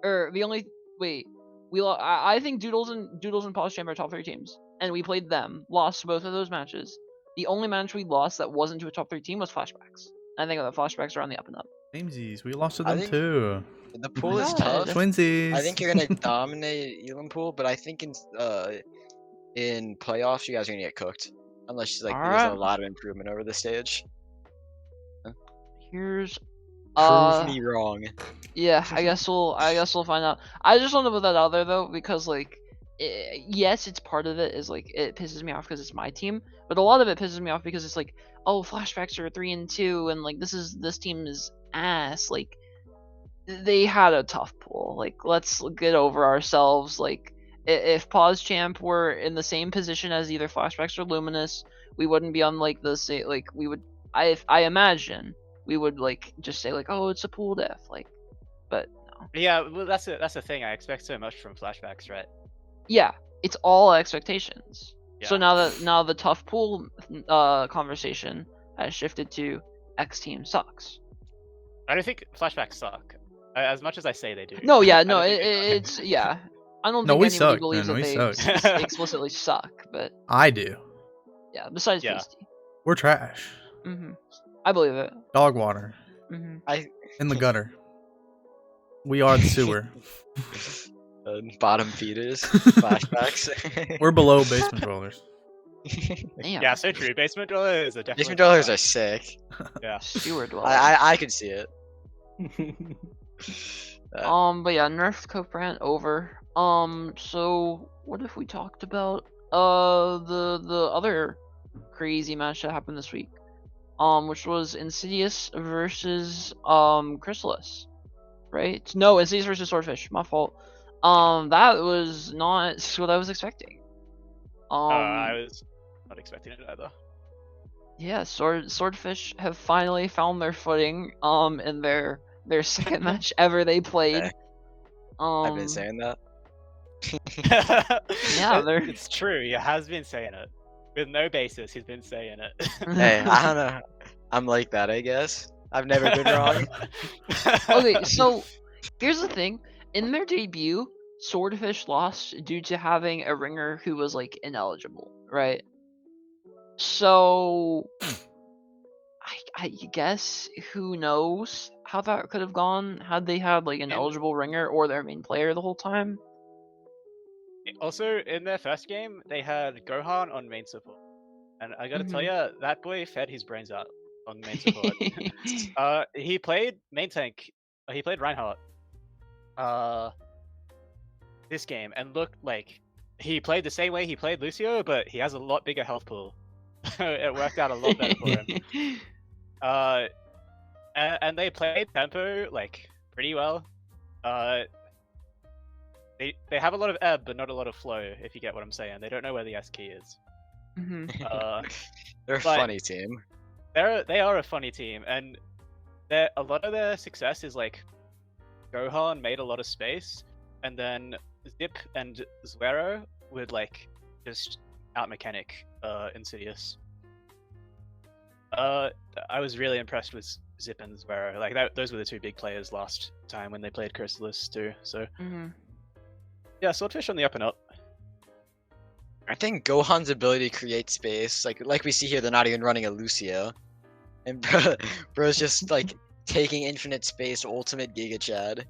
Or the only I think Doodles and Pause Chamber are top 3 teams, and we played them. Lost both of those matches. The only match we lost that wasn't to a top 3 team was Flashbacks. I think the Flashbacks are on the up and up. Samesies, we lost to I them think- too. The pool is God. tough. Twinsies. I think you're gonna dominate Elam pool, but I think in playoffs you guys are gonna get cooked unless there's Alright. a lot of improvement over the stage. Here's Prove me wrong. Yeah, I guess we'll find out. I just want to put that out there though, because like, yes, it's part of it is like it pisses me off because it's my team, but a lot of it pisses me off because it's like, oh, Flashbacks are 3-2, and like this team is ass. Like, they had a tough pool. Like, let's get over ourselves. Like, if Pause Champ were in the same position as either Flashbacks or Luminous, we wouldn't be on like the same. Like, we would. I imagine we would like just say like, oh, it's a pool death. Like, but no. yeah, well, that's the thing. I expect so much from flashbacks, right? Yeah, it's all expectations. So Yeah. now the tough pool conversation has shifted to X team sucks. I don't think flashbacks suck. As much as I say they do. No, yeah, I no, don't think they suck. it's yeah. I don't No, think we anybody suck, believes man, that we they suck. explicitly suck, but I do. yeah. Besides Yeah. Beastie. We're trash. I believe it. Dog water. In the gutter. We are the sewer. Bottom feeders, flashbacks. We're below basement dwellers. Damn. Yeah, so true. Basement dwellers are definitely. Basement dwellers are sick. Yeah. Sewer dweller. I could see it. But yeah, nerfed Coprant over. So what if we talked about the other crazy match that happened this week? Which was Insidious versus Chrysalis. Right? No, Insidious versus Swordfish. My fault. That was not what I was expecting. I was not expecting it either. Yeah, Swordfish have finally found their footing in their second match ever they played. Okay. I've been saying that. Yeah, they're- It's true. He has been saying it with no basis. He's been saying it. Hey, I don't know. I'm like that, I guess. I've never been wrong. Okay, so here's the thing. In their debut, Swordfish lost due to having a ringer who was like ineligible, right? So I guess who knows how that could have gone had they had like an And- eligible ringer or their main player the whole time. Also, in their first game, they had Gohan on main support, and I gotta tell Mhm. you, that boy fed his brains out on main support. He played main tank. He played Reinhardt. This game, and looked like he played the same way he played Lucio, but he has a lot bigger health pool. It worked out a lot better for him. And they played tempo like pretty well. They have a lot of ebb, but not a lot of flow. If you get what I'm saying, they don't know where the S key is. Mhm. They're a but- funny team. They are a funny team, and a lot of their success is like Gohan made a lot of space, and then Zip and Zuero would like just out mechanic Insidious. I was really impressed with Zip and Zuero. Like those were the two big players last time when they played Chrysalis too. So Mhm. yeah, Swordfish on the up and up. I think Gohan's ability to create space, like we see here, they're not even running a Lucio, and bro's just like taking infinite space, ultimate Giga Chad.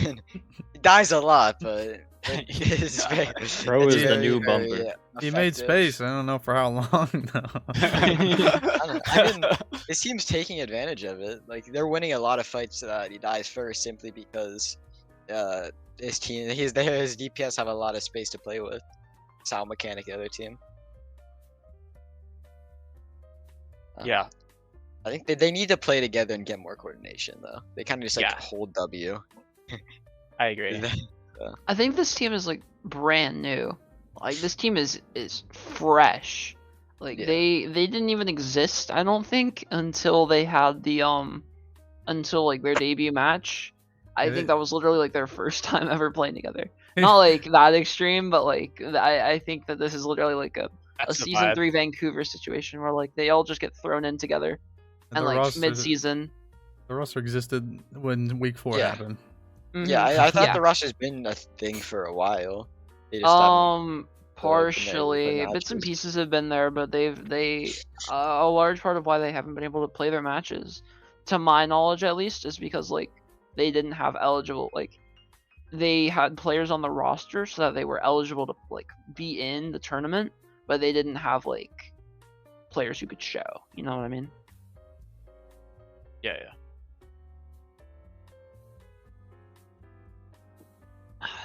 And he dies a lot, but his space, Bro it's is the very, new very Bumper. He made effective. space. I don't know for how long though. I mean, his team's taking advantage of it. Like they're winning a lot of fights that he dies first simply because his team, his DPS have a lot of space to play with. Sound mechanic, the other team. Yeah, I think they need to play together and get more coordination though. They kind of just like Yeah. hold W. I agree. I think this team is like brand new. Like this team is fresh. Like Yeah. they didn't even exist, I don't think, until they had the until like their debut match. I Yeah, think that was literally like their first time ever playing together. Not like that extreme, but like I think that this is literally like a That's the season vibe. 3 Vancouver situation where like they all just get thrown in together and the like roster, mid-season. the roster existed when week 4 Yeah. happened. Yeah, Mhm. I thought Yeah. the rush has been a thing for a while. They just haven't Partially bits and matches. pieces have been there, but a large part of why they haven't been able to play their matches, to my knowledge at least, is because like they didn't have eligible, like they had players on the roster so that they were eligible to like be in the tournament, but they didn't have like players who could show, you know what I mean? Yeah, yeah.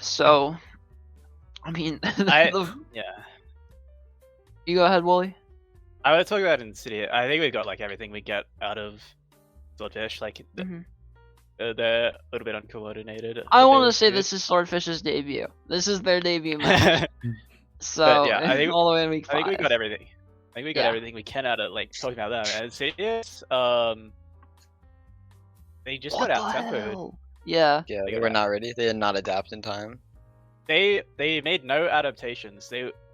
So I mean I- Yeah. you go ahead, Wooly. I would talk about Insidious. I think we got like everything we get out of Swordfish. Like Mhm. they're a little bit uncoordinated. I but want they to were say good. this is Swordfish's debut. This is their debut match. So yeah, I think- all the way in week I think we 5. got everything. I think we got Yeah. everything we can out of like talking about that. And Insidious, they just What got the out tempoed. hell? Yeah. Yeah, They they got were out. not ready. They did not adapt in time. They made no adaptations.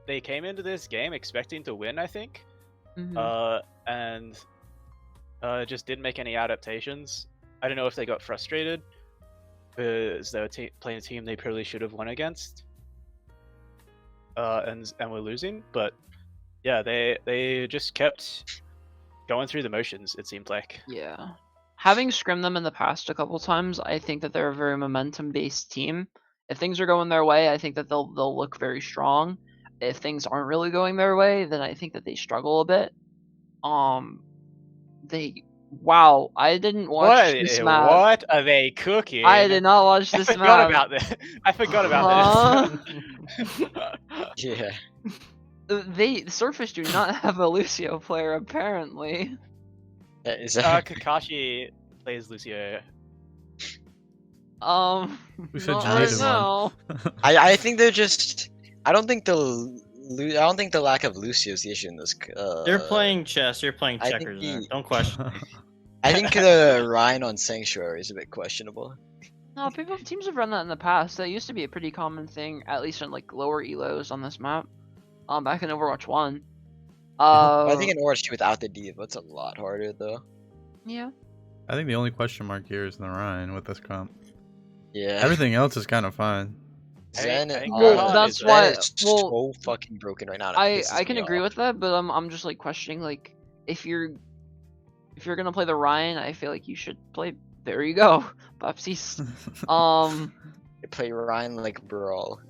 They came into this game expecting to win, I think. Mhm. And just didn't make any adaptations. I don't know if they got frustrated because they were playing a team they probably should have won against, and were losing. But yeah, they just kept going through the motions. It seemed like. Yeah. Having scrimmed them in the past a couple times, I think that they're a very momentum-based team. If things are going their way, I think that they'll look very strong. If things aren't really going their way, then I think that they struggle a bit. Wow, I didn't watch this map. What are they cooking? I did not watch I this forgot map. about this. I forgot about this. Yeah. The Swordfish do not have a Lucio player apparently. Is that, Kakashi plays Lucio. Who said not you right needed one? now. I think they're just. I don't think the lack of Lucio is the issue in this. You're playing chess. You're playing I think checkers. There. the- Don't question. I think the Rhine on Sanctuary is a bit questionable. No, teams have run that in the past. That used to be a pretty common thing, at least in like lower elos on this map. Back in Overwatch 1. I think in Overwatch 2 without the diva, it's a lot harder though. Yeah. I think the only question mark here is the Ryan with this comp. Yeah. Everything else is kind of fine. Zen, I think Well, Gohan that's is, why- is well, so fucking broken right now. and it I pisses can me agree off. with that, but I'm just like questioning like if you're gonna play the Ryan, I feel like you should play. There you go, Baptiste. They play Ryan like Brawl,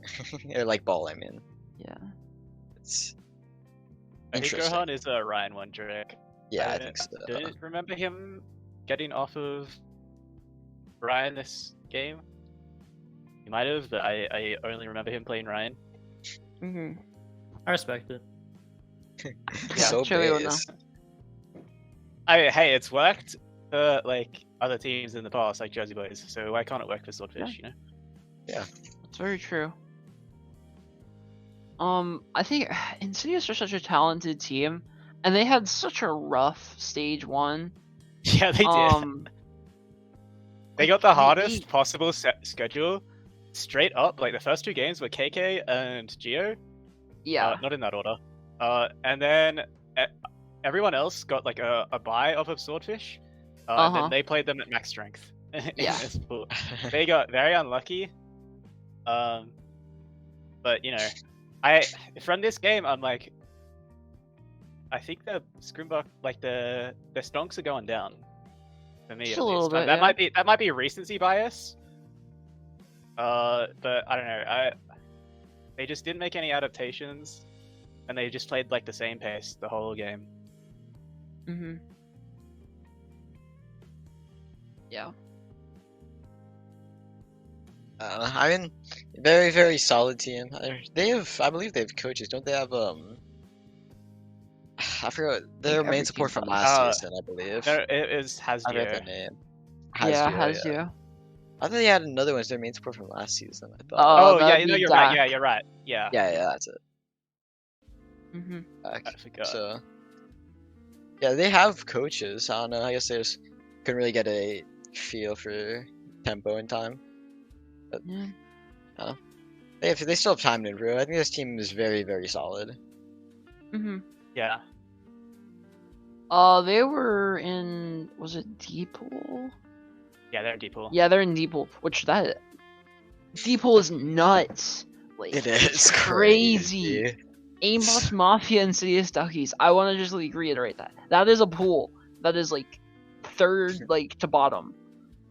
or like Ball. I mean, Yeah. it's I think interesting. Gohan is a Ryan one, Drake. Yeah, I think so. Don't remember him getting off of Ryan this game. He might have, but I only remember him playing Ryan. Mhm. I respect it. So Chili would know. base. Hey, it's worked for like other teams in the past, like Jersey Boys. So why can't it work for Swordfish? You know? That's very true. I think Insidious are such a talented team, and they had such a rough stage 1. Yeah, they did. They like, got the they- hardest possible schedule straight up. Like the first 2 games were KK and Geo. Yeah. Not in that order. And then everyone else got like a buy off of Swordfish. And then they played them at max strength. in Yeah. this pool. They got very unlucky. But you know, from this game, I'm like, I think the Scrimbuck, like the stonks are going down. For me, Just at a little least. bit, That might be recency bias. But I don't know. They just didn't make any adaptations, and they just played like the same pace the whole game. Mhm. Yeah. I mean, very, very solid team. They have, I believe they have coaches. Don't they have, I forgot their every main team support from does. last season, I believe. No, it is I forgot Hasgio. the name. Yeah, Hasgio, has yeah. you. I thought they had another one as their main support from last season. I thought. Oh, Oh yeah, that'd no, be you're right. Dak. Yeah, you're right. Yeah, Yeah, that's it. Mhm. Back. I forgot. So, yeah, they have coaches. I don't know. I guess they just couldn't really get a feel for tempo and time. Yeah. They still have time to improve. I think this team is very, very solid. Mhm. Yeah. They were in, was it D-Pool? Yeah, they're deep pool. Yeah, they're in D-Pool, which that D-Pool is nuts. Like, It is it's crazy. Aimbots, Mafia, and Insidious Duckies. I want to just like reiterate that. That is a pool. That is like third, like to bottom.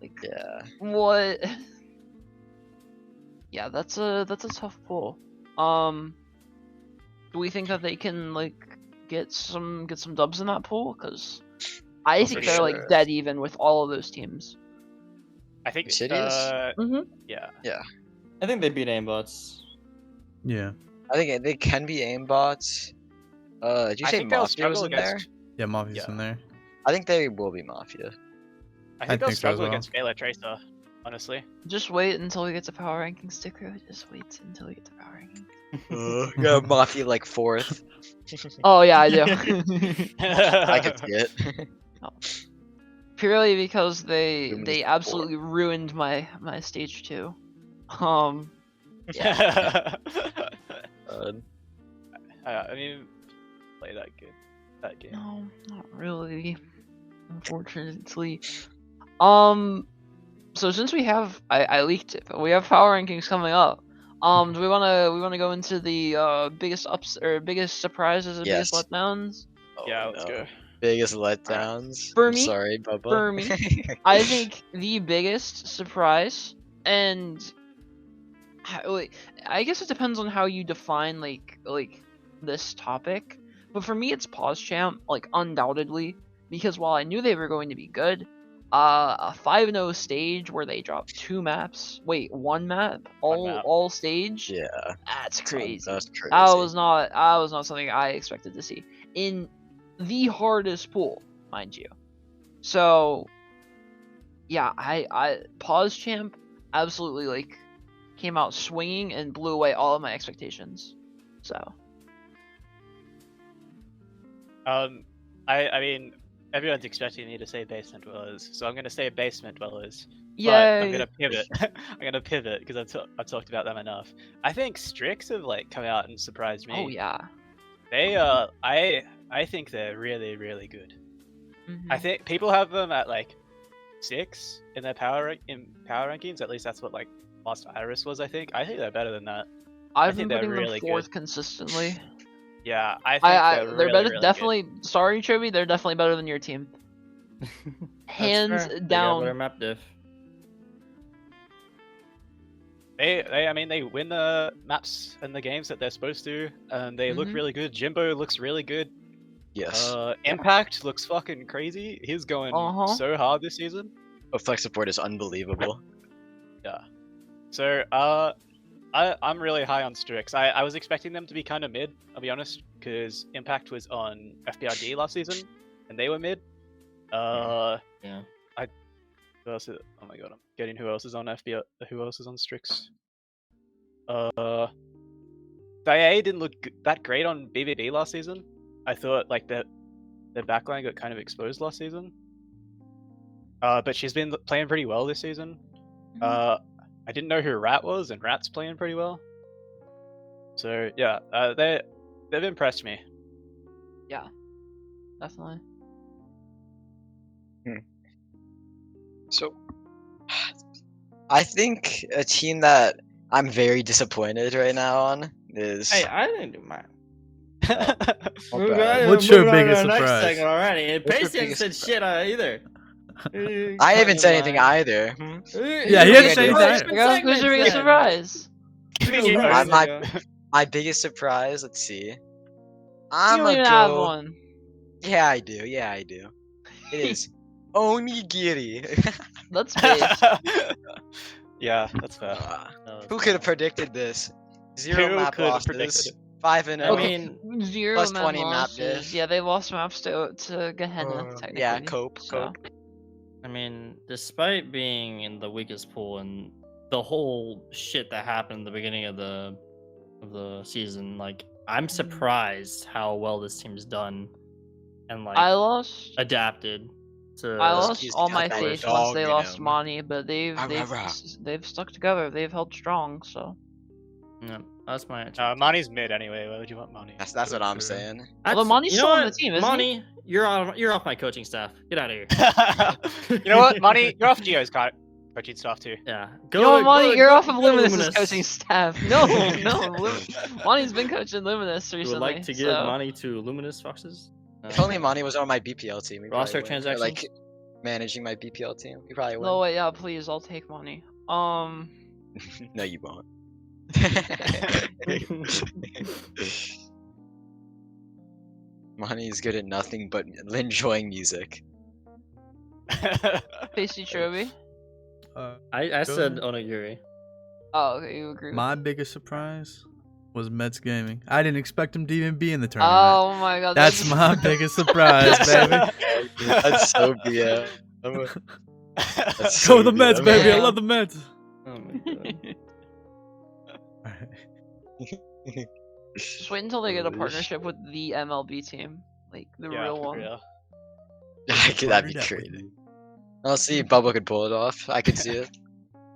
Like Yeah. what? Yeah, that's a tough pool. Do we think that they can like get some dubs in that pool? Because I Oh, think for they're sure. like dead even with all of those teams. I think Insidious? Yeah. I think they beat aimbots. Yeah. I think they can be aimbots. Did you I say think they'll Mafia was struggle in there? against. Yeah, Mafia's Yeah. in there. I think they will be Mafia. I think they'll think so as struggle well. against Vela Tracer. Honestly. Just wait until we get to power ranking sticker. Just wait until we get to power ranking. Yeah, Mafia like 4th. Oh yeah, I do. I could see it. Purely because they Luminous absolutely ruined my stage 2. Yeah. Uh, I mean, play that good. That game. No, not really. Unfortunately. So since we have, I leaked it, but we have power rankings coming up. Do we wanna go into the biggest ups or biggest surprises and Yes. biggest letdowns? Yeah, let's go. Biggest letdowns. For I'm me- sorry, Bubba. for me, I think the biggest surprise, and I guess it depends on how you define like this topic. But for me, it's Pause Champ, like undoubtedly, because while I knew they were going to be good, a 5-0 stage where they dropped 2 maps, one map, map. all stage, Yeah, that's crazy. that's crazy. That was not something I expected to see in the hardest pool, mind you. So yeah, I Pause Champ absolutely like came out swinging and blew away all of my expectations. So I mean, everyone's expecting me to say basement dwellers, so I'm gonna say basement dwellers. But I'm Yay! gonna pivot. I'm gonna pivot because I've talked about them enough. I think Strix have like come out and surprised me. Oh yeah. They I think they're really really good. I Mhm. think people have them at like 6 in their power rankings. At least that's what like Lost Iris was. I think they're better than that. I've think been they're putting really them 4th good. consistently. Yeah, I think They're really, better. really Definitely. Sorry, Trivy. They're definitely better than your team. Hands They got down. better map diff. Good. I mean, they win the maps and the games that they're supposed to, and they look Mhm. really good. Jimbo looks really good. Yes. Impact looks fucking crazy. He's going so hard this season. But flex support is unbelievable. Yeah. So, I'm really high on Strix. I was expecting them to be kind of mid, I'll be honest, because Impact was on FBRD last season, and they were mid. Yeah. Who else is, oh my god, I'm getting who else is on who else is on Strix. Dia didn't look that great on BBB last season. I thought like their backline got kind of exposed last season. But she's been playing pretty well this season. I didn't know who Rat was, and Rat's playing pretty well. So yeah, they've impressed me. Yeah. Definitely. So, I think a team that I'm very disappointed right now on is. Hey, I didn't do mine. What's your biggest surprise? Already? And What's your Pace didn't biggest say shit either. I haven't said anything either. Yeah, he didn't say anything. Who's your biggest surprise? My biggest surprise. Let's see. You I'm don't gonna even have go. one. Yeah, I do. Yeah, I do. It is onigiri. That's base. Yeah, that's fair. Who could have predicted this? 0 Who map could have losses. predicted 5-0. I mean, 0 Plus map 20 map losses. diff. Yeah, they lost maps to Gehenna, technically. Yeah, Cope. So. I mean, despite being in the weakest pool and the whole shit that happened in the beginning of the season, like I'm surprised how well this team's done and like I lost adapted to. I lost He's all my got that faith dog once they in lost him. Monty, but they've stuck together. They've held strong. So Yeah, that's my answer. Monty's mid anyway. Why would you want Monty? That's what I'm saying. although Monty's you still know on the what? team, isn't he? Monty, you're off my coaching staff. Get out of here. You know what, Monty? You're off Geo's coaching staff too. Yeah, You know what, Monty? You're off of go Luminous' coaching staff. No, Monty's been coaching Luminous You recently. would like to give so. money to Luminous Foxes? If only Monty was on my BPL team. we Roster probably wouldn't. Or, like managing my BPL team. We probably No, would. wait, yeah, please, I'll take money. No, you won't. Monty's good at nothing but enjoying music. Pasty Trophy. I said ahead. Onigiri. Oh, okay, you agree with My me. biggest surprise was Mets Gaming. I didn't expect him to even be in the tournament. Oh my god. That's my biggest surprise, baby. That's so BM. That's Go so with the Mets, BM. baby. I Yeah. love the Mets. Oh my god. Just wait until they get a Holy partnership with the MLB team. Like, the real one. Yeah. That'd be crazy. I'll see if Bubba could pull it off. I can see it.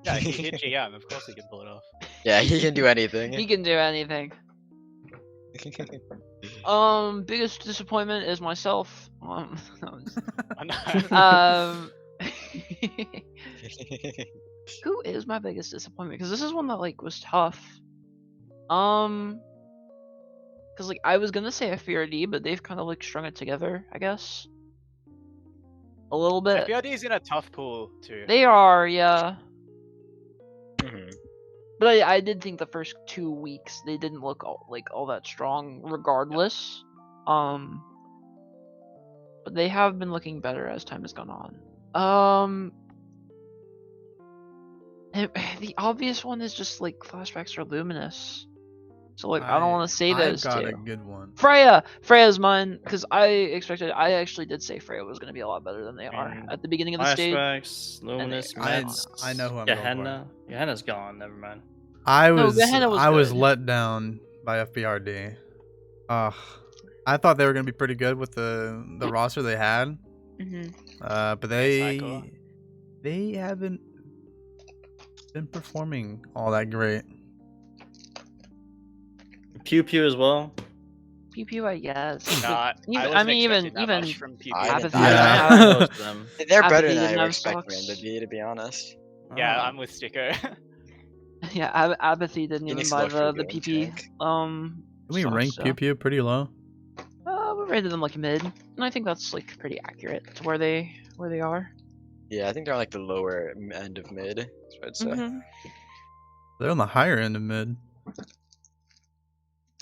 Yeah, he hit GM. Of course he can pull it off. Yeah, he can do anything. He can do anything. Biggest disappointment is myself. No, I'm just- who is my biggest disappointment? Because this is one that like was tough. Because like I was gonna say FBRD, but they've kind of like strung it together, I guess. A little bit. FBRD is in a tough pool too. They are, yeah. Mhm. But I did think the first 2 weeks they didn't look all that strong, regardless. But they have been looking better as time has gone on. The obvious one is just like flashbacks or Luminous. So like I don't want to say those I've got two. a good one. Freya's mine because I actually did say Freya was gonna be a lot better than they are Mm. at the beginning of the stage. Flashbacks, Luminous, I- Mets. I know who I'm going for. Gehenna. Gehenna's gone. Never mind. I No, was Gehenna was I was good. let down by FBRD. I thought they were gonna be pretty good with the roster they had, Mm-hmm. But Cycle. they haven't been performing all that great. Pew Pew as well. Pew Pew, I guess. No, I Even- wasn't even expecting that much from Pew I Pew. haven't- Apathy I- doesn't Yeah. have. Most of them. They're better Apathy than I doesn't were have expecting them stocks. to be honest. Yeah, Oh. I'm with Sticker. Yeah, Apathy didn't even Phoenix buy looked pretty the good in PP. tank. We stuff, rank so. Pew Pew pretty low. We rated them like mid, and I think that's like pretty accurate to where they are. Yeah, I think they're on like the lower end of mid. That's what I'd say. Mhm. They're on the higher end of mid.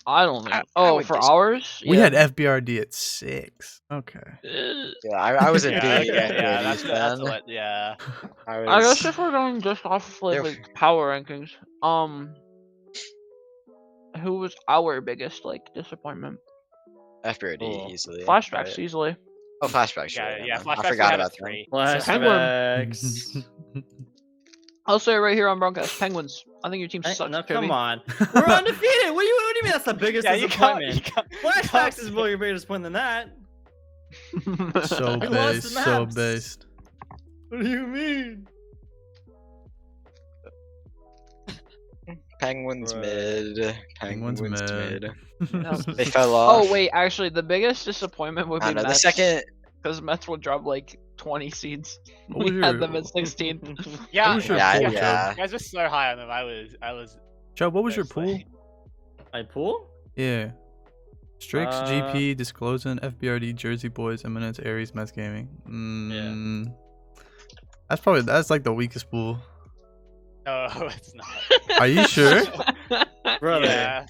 I don't think. I Oh, would for disagree. ours, We yeah. had FBRD at 6. Okay. Yeah, I was a yeah, big okay, yeah, FBRD that's fan. what. Yeah. I guess if we're going just off They're- like power rankings, who was our biggest like disappointment? FBRD Cool. easily. Flashbacks right? easily. Oh, flashbacks. Sure, Yeah, yeah. man. Flashbacks I forgot had a about them. 3. Flashbacks. I'll say it right here on broadcast. Penguins. I think your team Hey, sucks. no, Toby. come on. We're undefeated. What do you mean that's the biggest Yeah, you can't. disappointment? You can't. Flashbacks is more your biggest point than that. So We lost based, the so maps. based. What do you mean? Penguins Right. mid. Penguins mid. They fell off. Oh wait, actually, the biggest disappointment would I be don't know. The Mets, second. because Mets will drop like 20 seeds. What We was had your- them at 16. Yeah, What was your Yeah, pool, yeah. Chubb? You guys were so high on them. I was. Chubb, what was your Seriously. pool? My pool? Yeah. Strix, Uh, GP, Disclosing, FBRD, Jersey Boys, Eminence, Aries, Mets Gaming. That's like the weakest pool. No, it's not. Are you sure? Brother. Yeah.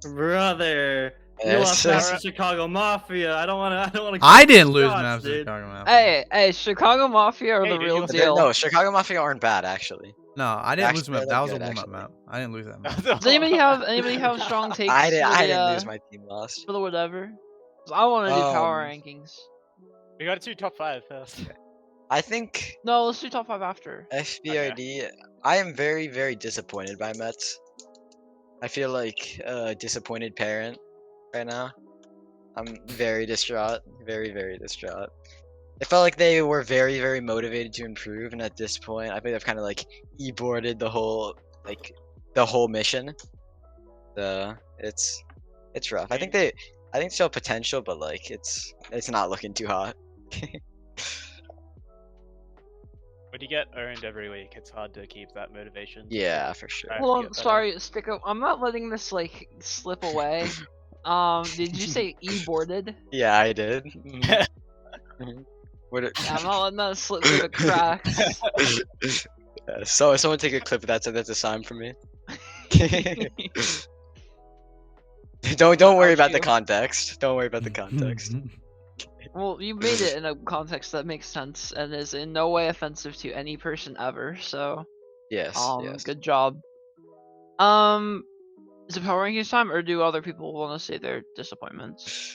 Brother. You Yeah, lost so- maps to Chicago Mafia. I don't wanna I didn't lose shots, maps to dude. Chicago Mafia. Hey, Chicago Mafia are Hey, the dude, real you- deal. No, Chicago Mafia aren't bad actually. No, I didn't lose Actually, map. they're That was a good, warm up actually. map. I didn't lose that map. Does anybody have strong takes I for didn't the, lose. My team lost. for the whatever? 'Cause I want to do power rankings. We got to top 5 first. I think No, let's do top 5 after. FBRD. I am very, very disappointed by Mets. I feel like a disappointed parent right now. I'm very distraught. Very, very distraught. It felt like they were very, very motivated to improve, and at this point, I think they've kind of like e-boarded the whole mission. It's rough. I think they still have potential, but like it's not looking too hot. When you get owned every week, it's hard to keep that motivation. Yeah, for sure. I Hold on, forget that. sorry, stick up. I'm not letting this like slip away. Did you say e-boarded? Yeah, I did. What? Yeah, I'm not letting that slip through the cracks. So someone take a clip of that. So that's a sign for me. Don't worry about the you. context. Don't worry about the context. Well, you made it in a context that makes sense and is in no way offensive to any person ever. So, Yes. Yes. good job. Is it power rankings time, or do other people want to say their disappointments?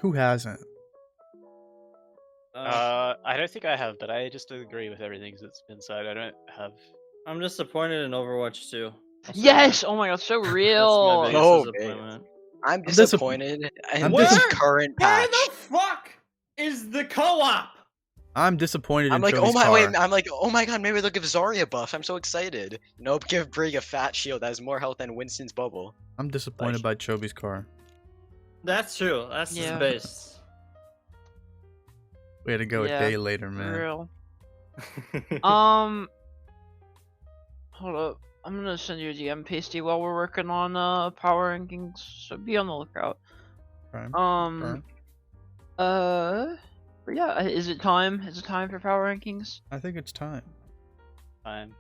Who hasn't? I don't think I have, but I just agree with everything that's been said. I don't have. I'm disappointed in Overwatch 2. I'll say Yes! Oh my god, so that. That's my real. biggest Oh, disappointment. I'm disap- disappointed in I'm this dis- current Where patch. the fuck is the co-op? I'm disappointed I'm in like, Choby's oh my car. wait, I'm like, oh my god, maybe they'll give Zarya buff. I'm so excited. Nope, give Brig a fat shield that has more health than Winston's bubble. I'm disappointed by Choby's car. That's true. That's Yeah. just base. We had to go Yeah, a day later, For man. real. Hold up. I'm gonna send you a DM, Pasty, while we're working on power rankings. So be on the lookout. Okay. But yeah, is it time? Is it time for power rankings? I think it's time. Time.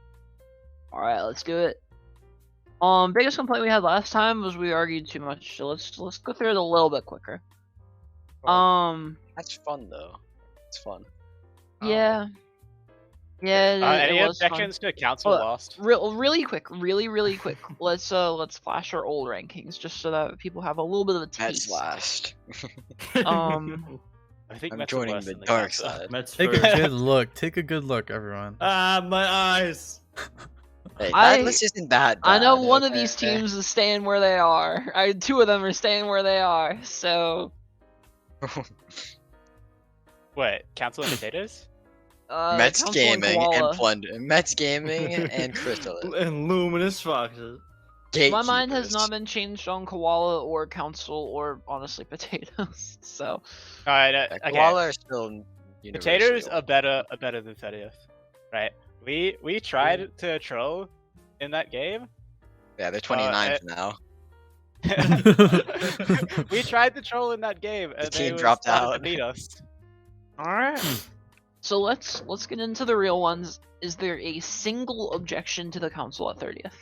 All right, let's do it. Biggest complaint we had last time was we argued too much. So let's go through it a little bit quicker. That's fun though. It's fun. Yeah. Yeah, Any it was fun. objections to council Well, lost? Really quick, really quick. Let's flash our old rankings just so that people have a little bit of a That's taste. last. I think I'm Mets are joining worse the than dark council. side. Mets Take a first. good look. Take a good look, everyone. Ah, my eyes. Hey, I- that list isn't that I know bad, one of okay? these teams is staying where they are. Two of them are staying where they are. So What? Council and potatoes? Mets Council and Gaming and Koala. Plunder. Mets Gaming and Crystal. And luminous foxes. My mind has Gatekeepers. not been changed on Koala or Council or honestly potatoes. So Alright, Yeah, okay. Koala are still universally Potatoes are loved. better than 30th. Right? We tried to troll in that game. Yeah, they're 29th now. We tried to troll in that game and team they dropped started to out. beat us. alright. So let's get into the real ones. Is there a single objection to the Council at 30th?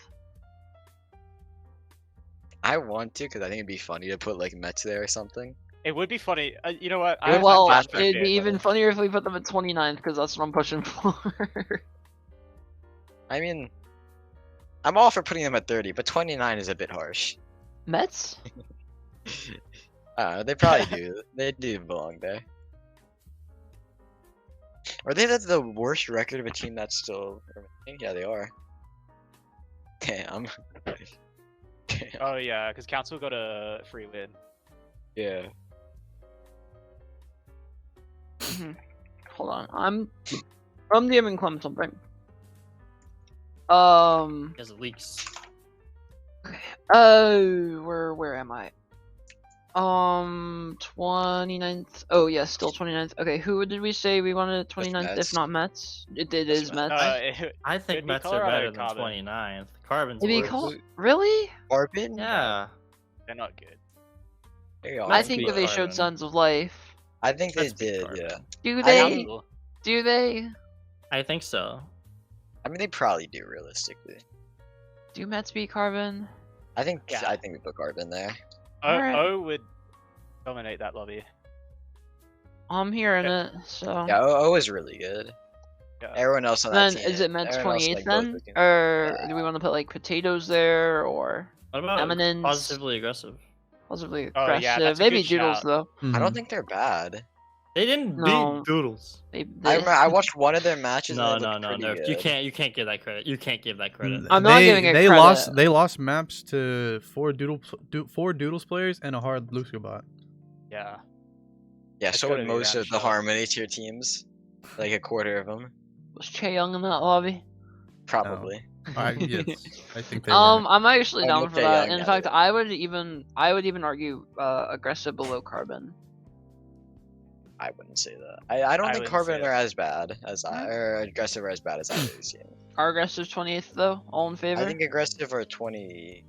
I want to because I think it'd be funny to put like Mets there or something. It would be funny. You know what? It would Well, be flashback it'd game, be even but- funnier if we put them at 29th because that's what I'm pushing for. I mean, I'm all for putting them at 30, but 29 is a bit harsh. Mets? They probably do. They do belong there. Are they the worst record of a team that's still remaining? Yeah, they are. Damn. Damn. Oh yeah, because Council got a free win. Yeah. Hold on, I'm DMing Clem something. Because it leaks. Where am I? 29th. Oh yeah, still 29th. Okay, who did we say we wanted 29th Mets. if not Mets? It is Mets. I think It'd be Mets are Colorado better or than Carbon. 29th. Carbon's Maybe worse. really? Carbon? Yeah. They're not good. They are. I think beat that they showed Carbon. signs of life. I think they Let's beat did, Carbon. yeah. Do I they? think- Do they? I think so. I mean, they probably do realistically. Do Mets beat Carbon? I think Yeah. I think we put Carbon there. Alright. O would dominate that lobby. I'm hearing it. So. Yeah, O is really good. Yeah. Everyone else on that Then team. is it Mets everyone else, 28th like, goes then, looking- or do we want to put like potatoes there or What about Eminence? positively aggressive? possibly Oh, yeah, aggressive? that's a Maybe good Doodles shout. though. I don't think they're bad. They didn't No. beat Doodles. I remember I watched one of their matches. No, and they no, looked no, pretty no. good. You can't give that credit. You can't give that credit. I'm not giving it they credit. lost maps to four Doodles players and a hard Lucio bot. Yeah. Yeah, It's so gotta would be most round of the shot. Harmony tier teams. Like a quarter of them, Was Che Young in that lobby? probably. Yes, I think they were. I'm actually I'm down with for Che that. Young, In yeah, fact, yeah. I would even argue aggressive below Carbon. I wouldn't say that. I don't I think wouldn't Carbon say are as bad as or aggressive or as bad as either of these teams. Are aggressive 28th though? All in favor? I think aggressive are 27th.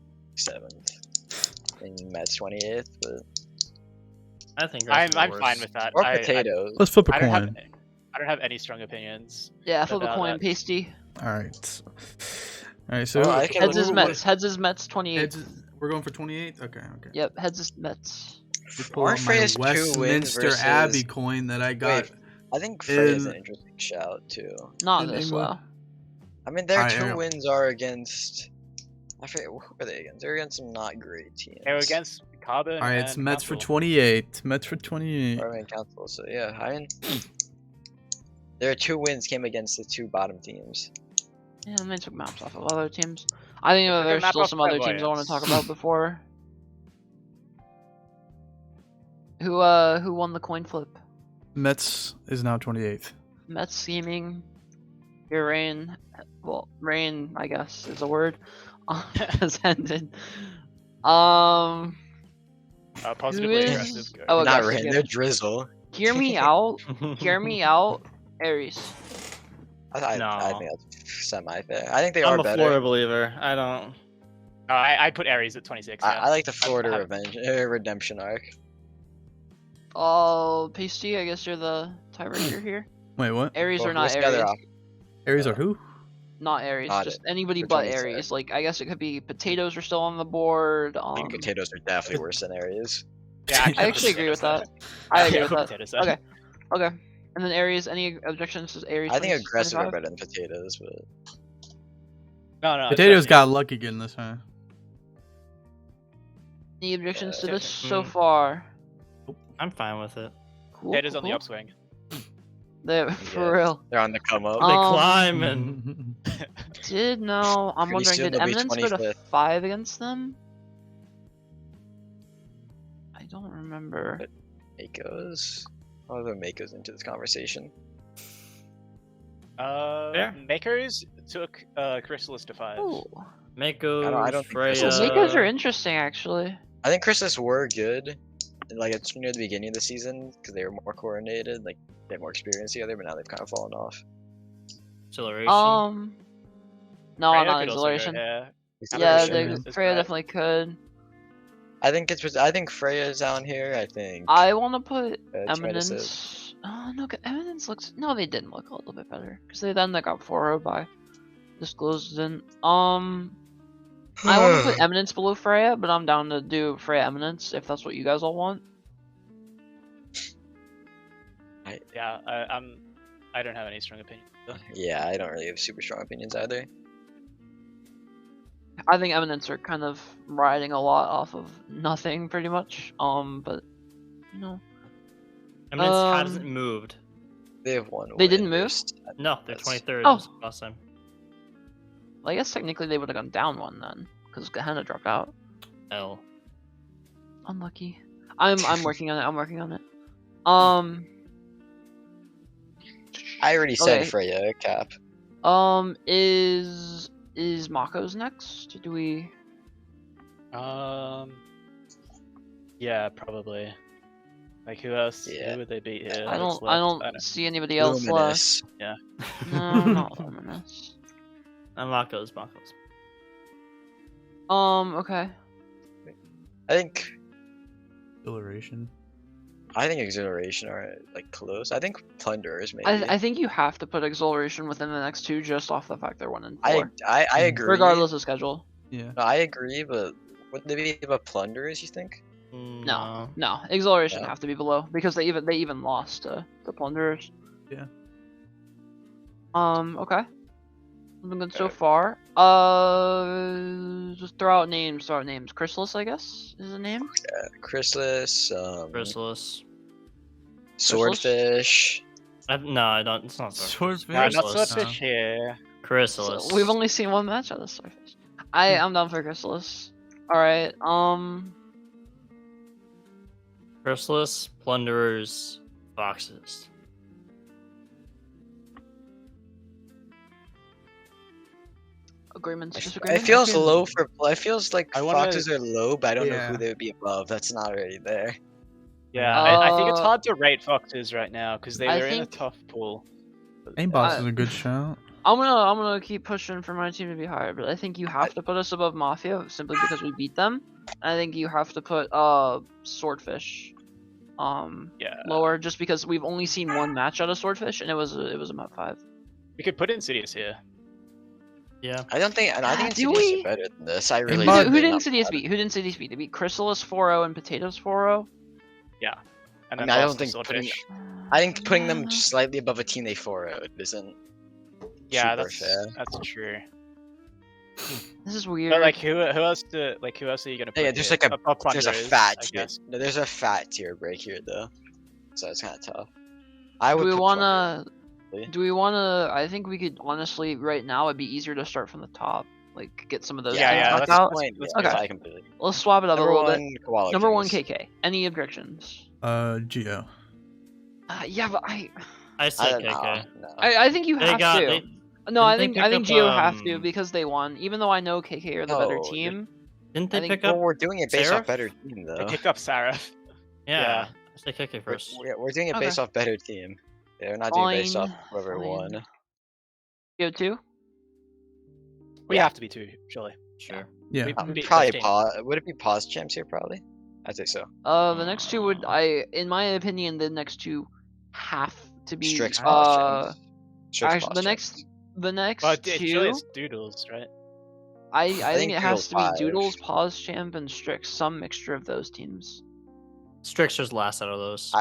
And Mets 28th, but I think I'm Aggressive's fine worse. with that. or I potatoes. Let's flip a I don't have coin. I don't have any strong opinions. Yeah, flip a about coin, that. pasty. All right. All right. So Oh, I can- Heads is Ooh. Mets. Heads is Mets 28th. heads, we're going for 28. Okay. Okay. Yep, heads is Mets. We pull out Orange my Frey has 2 wins Westminster versus- Abbey coin that I got. Wait, I think Frey is an in- interesting shout too. Not In this England. low. I mean, their Alright, 2 Ariel. wins are against. I forget who are they against. They're against some not great teams. They were against Carbon. All right, it's and Mets for Council. 28. Mets for 28. Army Council. So yeah, I mean, their 2 wins came against the 2 bottom teams. Yeah, and they took maps off of other teams. I think They took a there's map still off some other teams I want to Clairvoyance. talk about before. Who won the coin flip? Mets is now 28th. Mets scheming. Your reign, well, reign I guess is a word, has ended. Positively Who is- aggressive. Go. Oh, Not aggressive, rain, yeah. they're drizzle. Hear me out. Hear me out. Aries. I No. think that's semi-fair. I think they I'm are a better. Florida believer. I don't. No, I put Aries at 26. Yeah. I like the Florida have- revenge redemption arc. Oh, Pasty, I guess you're the tiebreaker here. Wait, what? Aries Well, or not what's the other Aries? op- Aries are who? Not Aries, Not just anybody For but 27. Aries. Like, I guess it could be potatoes are still on the board. I think potatoes are definitely worse than Aries. Yeah, I actually agree with that. I agree with that. Okay. Okay. And then Aries, any objections to Aries? I think 20, aggressive are 25? better than potatoes, but No. Potatoes got lucky getting this, huh? Any objections to Yeah. this so Mm. far? I'm fine with it. Cool. Potatoes cool, on the cool. upswing. They, for Yeah. real. they're on the come up. They climb and Did no. I'm Pretty wondering, soon did they'll be Eminence go to 25th. 5 against them? I don't remember. It goes. I'll throw Makos into this conversation. Fair. Makers took Chrysalis to 5. Ooh. Mako, I don't think Freya. this is- Makos are interesting, actually. I think Chrysalis were good, like it's near the beginning of the season because they were more coordinated, like they had more experience together. But now they've kind of fallen off. Acceleration. No, Freya not could also go exhilaration. here. Yeah, Acceleration is Freya great. definitely could. I think Freya's down here. I think. I want to put Try to sit. Eminence. Oh no, Eminence looks. No, they didn't look a little bit better because they got 4-0 by Disclosed in. I want to put Eminence below Freya, but I'm down to do Freya Eminence if that's what you guys all want. Yeah, I don't have any strong opinion. Yeah, I don't really have super strong opinions either. I think Eminence are kind of riding a lot off of nothing, pretty much. But you know, Eminence hasn't moved. They have one. They win. didn't move? No, they're That's- 23rd Oh. last time. well, I guess technically they would have gone down one then, because Gehenna dropped out. L. Unlucky. I'm working on it. I'm working on it. I already said Okay. Freya cap. Is Mako's next? Do we? Yeah, probably. Like who else? Yeah. Who would they beat here? I that's don't. left? I don't see anybody else left. Luminous. No, not Luminous. And Mako's. Okay. I think Exhilaration. Exhilaration are like close. I think Plunderers maybe. I think you have to put Exhilaration within the next two just off the fact they're 1 and 4. I agree. Regardless of schedule. Yeah. No, I agree, but would they be about Plunderers? You think? No. Exhilaration No. have to be below because they even lost to the Plunderers. Yeah. Okay. Something good so Okay. far. Just throw out names. Chrysalis, I guess, is the name. Chrysalis. Chrysalis. Swordfish. No, I don't. It's not Swordfish. Swordfish? Not Chrysalis. Swordfish here. Chrysalis. So we've only seen one match out of Swordfish. I'm down for Chrysalis. Alright, Chrysalis, Plunderers, Foxes. agreements, It disagreements? feels low for. It feels like I wanna- foxes are low, but I don't know Yeah. who they would be above. That's not already there. Yeah, I think it's Uh, hard to rate Foxes right now because I they're in a think- tough pool. Aimboss is a good shout. I'm gonna keep pushing for my team to be higher, but I think you have to put us above Mafia simply because we beat them. I think you have to put Swordfish Yeah, lower just because we've only seen one match out of Swordfish and it was a map 5. we could put Insidious here. Yeah. I don't think. And I think Do Insidious we? are better than this. I really. But- do Who think did I'm Insidious bad. beat? Who did Insidious beat? They beat Chrysalis 4-0 and Potatoes 4-0. And I then mean, I don't lost to think putting- Swordfish. I think putting them slightly above a team they 4-0 isn't. Yeah, super that's fair. that's true. This is weird. But like, who else are you gonna put? Yeah, there's here? like a Above there's a Plunderers, fat I tier. guess. No, there's a fat tier break here though, so it's kind of tough. I do would. we put wanna? Plunderers. Do we wanna? I think we could honestly right now. It'd be easier to start from the top. Like get some of those. Yeah, things yeah, knocked That's let's- the out. point. let's Yeah, do that. I completely. Let's swap it up Number a little one, bit. Koala Number 1 Kings. KK. Any objections? Geo. Yeah, but I I say don't KK. know. No. I think you They have got. to. They, No, I didn't think they I think pick Geo up, have to because they won. Even though I know KK are the better No, team. didn't I they think- pick up? Well, we're doing it based Seraph? off better team though. They picked up Sarah. Yeah. I say KK We're, first. we're doing it based Okay. off better team. They're not doing it based off Fine, whoever fine. won. Geo 2. We Yeah. have to be two, surely. Sure. Yeah. We beat Probably 15. pause. Would it be pause champs here? Probably. I'd say so. The next two would in my opinion, the next two have to be Strix pause champs. Strix actually, pause the champs. next But two. surely it's Doodles, right? I think think it has Doodles to be 5. Doodles, Pause Champ, and Strix. Some mixture of those teams. Strixer's last out of those.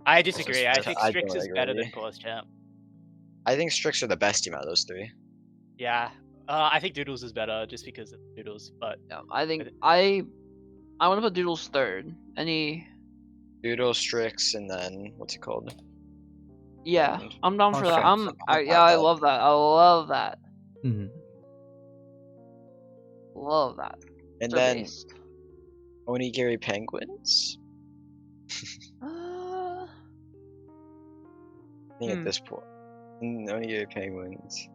I disagree. I Strix- think I Strix don't is better agree. than Pause Champ. I think Strix are the best team out of those three. Yeah. I think Doodles is better just because of Doodles, but Yeah, I think I want to put Doodles third. Any? Doodle, Strix, and then what's it called? Yeah, And I'm down for that. Pause Yeah, I love that. I love that. Mhm. Love that. And They're then based. Onigiri Penguins. Uh, I think at this point, Onigiri Penguins.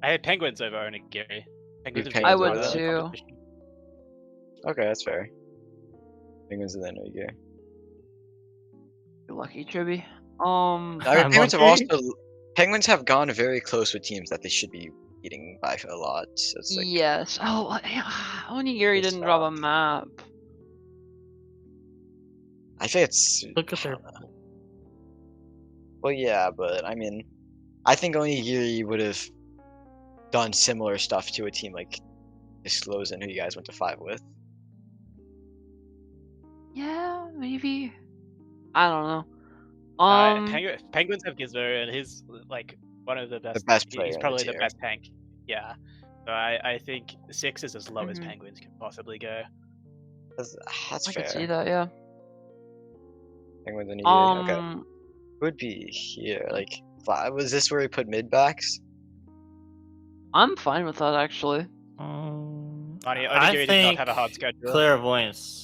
I had Penguins over Onigiri. Penguins have Penguins I taken over would part of the too. competition. Okay, that's fair. Penguins and then Onigiri. You're lucky, Chibi. I mean, I'm lucky. Penguins have gone very close with teams that they should be beating by a lot. So it's like Yes. Oh, Onigiri It's didn't drop a map. I think it's Look at their. well, yeah, but I mean, I think Onigiri would have done similar stuff to a team like Disclosing, who you guys went to 5 with. Yeah, maybe. I don't know. Penguins have Gizmo, and he's like one of the best. best player He's in the probably the tier. best tank. Yeah. So I think 6 is as low as Mhm. Penguins can possibly go. That's I fair. could see that, yeah. Penguins Onigiri. Okay, Um, would be here. Like, was this where we put mid backs? I'm fine with that actually. Onigiri did not have a hard schedule. Clairvoyance.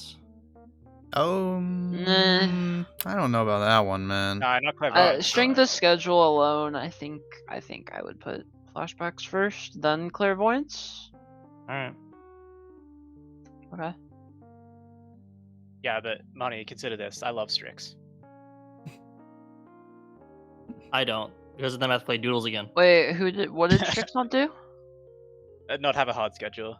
Nah. I don't know about that one, man. No, not clever. Strength of schedule alone, I think I would put flashbacks first, then clairvoyance. Alright. Okay. Yeah, but Money, consider this. I love Strix. I don't. Because then I have to play Doodles again. Wait, what did Strix not do? Not have a hard schedule.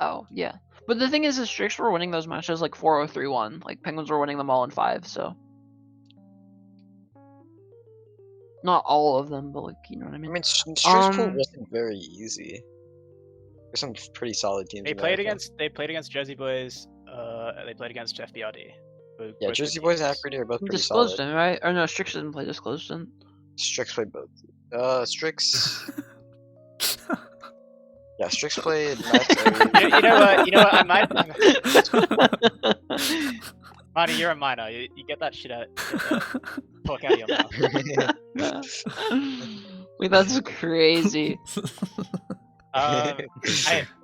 Oh, yeah. But the thing is Strix were winning those matches like 4-0-3-1. Like Penguins were winning them all in 5, so. Not all of them, but like, you know what I I mean? mean, Strix Pool wasn't very easy. There's some pretty solid teams. They in played there, against Jersey Boys. They played against FBRD. Yeah, Jersey Boys and Acridie are both pretty Disclosed solid. in, right? Or no, Strix didn't play Disclosed in. Strix played both. Strix. Yeah, Strix played. You know what? I might. Marty, you're a minor. You get that shit out. Talk out of your mouth. Wait, that's crazy. You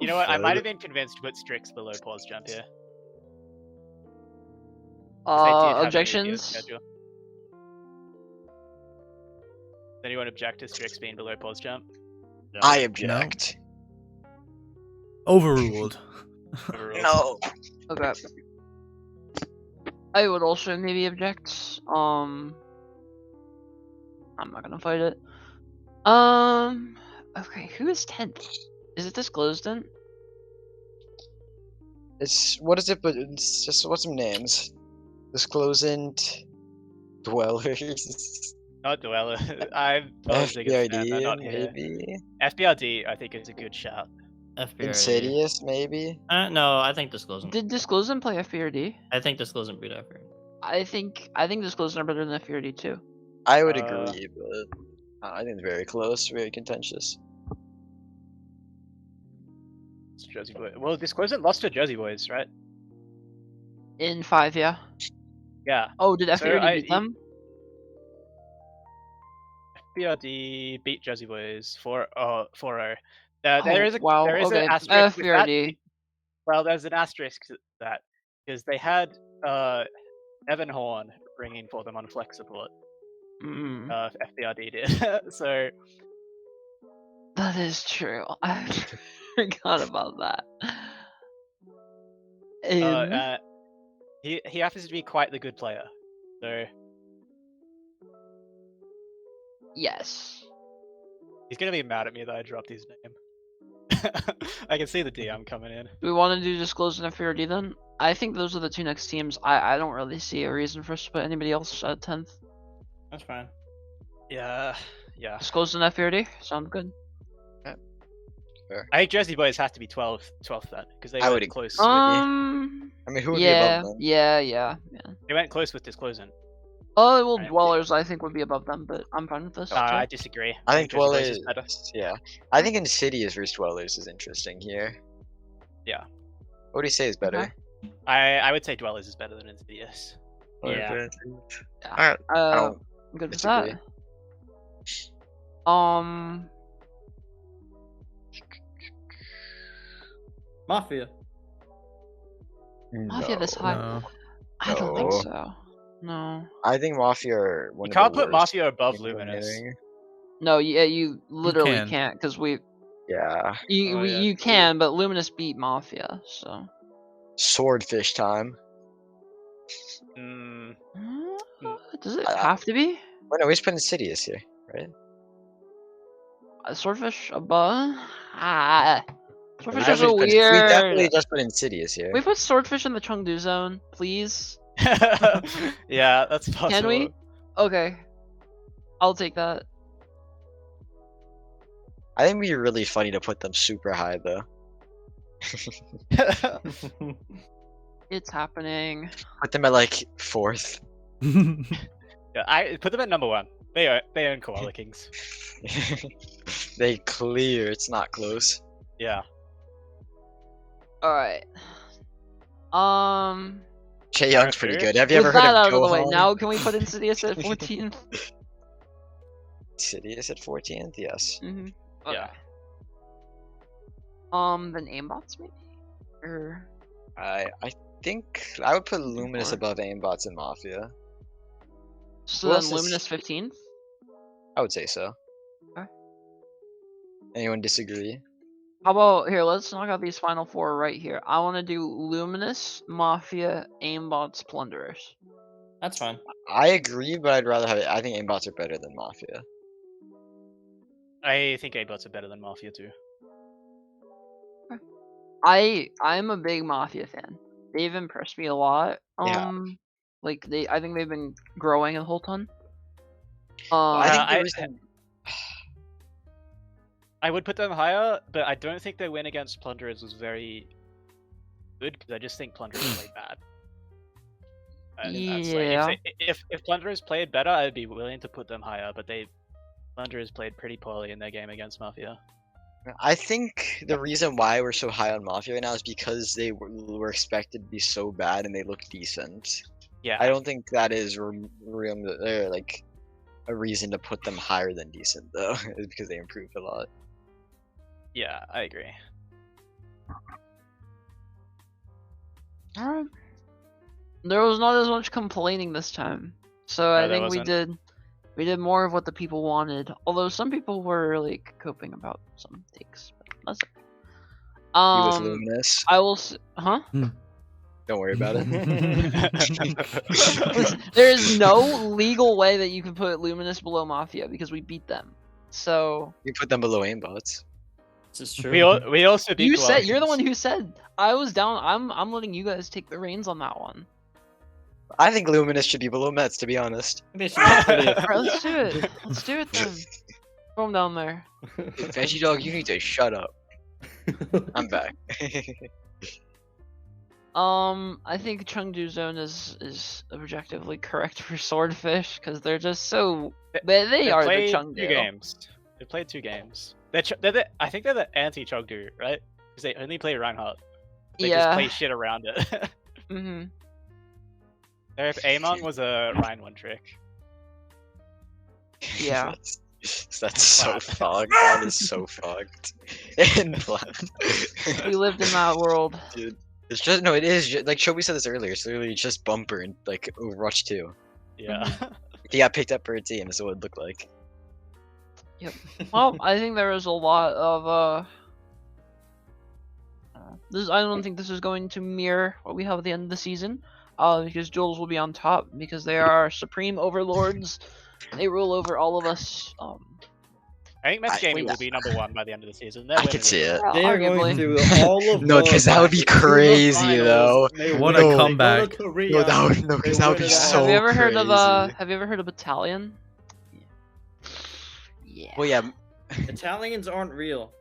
know what? I might have been convinced to put Strix below pause jump here. 'Cause they did have an easier Objections? schedule. Does anyone object to Strix being below pause jump? I object. Overruled. Overruled. No. Okay. I would also maybe object. I'm not gonna fight it. Okay, who is 10th? Is it Disclosed in? It's what is it? But it's just what's some names? Disclosant, Dwellers, Not Dweller. I'm not a big fan. They're not FBRD, here. maybe FBRD, I think, is a good shout. FBRD. Insidious, maybe. No, I think Disclosing. Did Disclosed in play FBRD? I think Disclosing beat FBRD. I think Disclosed are better than FBRD too. I would agree, but I think it's very close, very contentious. It's Jersey Boys. Well, Disclosant lost to Jersey Boys, right? In 5, yeah. Yeah. Oh, did So FBRD beat them? FBRD beat Jersey Boys 4-0. There is wow, there is okay. an asterisk with that. FBRD. Well, there's an asterisk to that because they had Evan Horn bringing for them on flex support. Mm, FBRD did. So that is true. I forgot about that. he happens to be quite the good player. So Yes. he's gonna be mad at me that I dropped his name. I can see the DM coming in. Do we want to do Disclosed and FBRD then? I think those are the two next teams. I don't really see a reason for us to put anybody else at 10th. That's fine. Yeah. Disclosed and FBRD? Sound good. I think Jersey Boys have to be 12th then because they I would went close. I mean, who would be above them? Yeah. They went close with Disclosing. Oh, well, Right. Dwellers I think would be above them, but I'm fine with this. too. I disagree. I think Jersey Boys Dwellers. is better. Yeah, I think Insidious versus Dwellers is interesting here. Yeah. What do you say is better? Okay. I would say Dwellers is better than Insidious. Yeah. Alright, I don't I'm good with disagree. that. Mafia. Mafia this high? No. I don't think No. so. No. I think Mafia are one You of can't the put worst Mafia above teams in Luminous. gaming. No, yeah, you literally can. can't because Yeah. Oh, yeah, you true. can, but Luminous beat Mafia, so. Swordfish time. Mm, Does it I- have to be? Wait, no, we just put Insidious here, right? Swordfish above? Ah. Swordfish I are so would we definitely weird. just put Insidious here. We put Swordfish in the Chengdu zone, please. yeah, that's possible. Can we? Okay. I'll take that. I think it'd be really funny to put them super high though. It's happening. Put them at like 4th. Yeah, I put them at number 1. They own Koala Kings. They clear. It's not close. Yeah. Alright. Che Young's pretty Sure. good. Have you With ever heard that out of of the way, Gohan? now can we put Insidious at 14? Insidious at 14th? Yes. Mm-hmm. Yeah. Then aimbots maybe? Or I think I would put Luminous Or- above Aimbots and Mafia. so Who then else is- Luminous 15th? I would say so. Okay. Anyone disagree? How about here, let's knock out these final 4 right here. I wanna do Luminous, Mafia, Aimbots, Plunderers. That's fine. I agree, but I'd rather have it. I think Aimbots are better than Mafia. I think A-Bots are better than Mafia too. I'm a big Mafia fan. They've impressed me a lot. Yeah. Like I think they've been growing a whole ton. I think the I- reason I would put them higher, but I don't think their win against Plunderers was very good because I just think Plunderers played bad. That's like, Yeah. if Plunderers played better, I'd be willing to put them higher, but Plunderers played pretty poorly in their game against Mafia. I think the reason why we're so high on Mafia right now is because they were expected to be so bad and they look decent. Yeah. I don't think that is like a reason to put them higher than decent though, is because they improved a lot. Yeah, I agree. Alright. There was not as much complaining this time. So No, I there think wasn't. we did more of what the people wanted. Although some people were like coping about some takes. But that's it. You with Luminous? I will huh? Don't worry about it. Listen, there is no legal way that you can put Luminous below Mafia because we beat them. So You put them below Aimbots. This is true. We also beat you Koala said you're the Kings. one who said I was down. I'm letting you guys take the reins on that one. I think Luminous should be below Mets, to be honest. They should not put it- Alright, let's do it. Let's do it then. Throw him down there. Veggie Dog, you need to shut up. I'm back. I think Chengdu Zone is objectively correct for Swordfish because they're just so. They are the played Chengdu. 2 games. They played 2 games. I think they're the anti-Chengdu, right? Because they only play Reinhardt. They just Yeah. play shit around it. Mhm. If Amon was a Ryan one trick. Yeah. That's so Flat. fogged. That is so fogged. And flat. We lived in that world. Dude, it's just no. It is like Shobi said this earlier. It's literally just Bumper and like Overwatch 2. Yeah. He got picked up for a team. That's what it looked like. Well, I think there is a lot of this. I don't think this is going to mirror what we have at the end of the season. Because Jules will be on top because they are our supreme overlords. They rule over all of us. I think Mets I- Gaming wait, will be number 1 by the end of the season. They're I winning could see it. Yeah, They are arguably. going through all of No, the 'cause that would be matches to the crazy, finals. though. They What win a it. They go to comeback. Korea, No, that would, no, they because that would win be it out. so Have you ever heard of crazy. Have you ever heard of Battalion? Yeah. Well, yeah. Italians aren't real.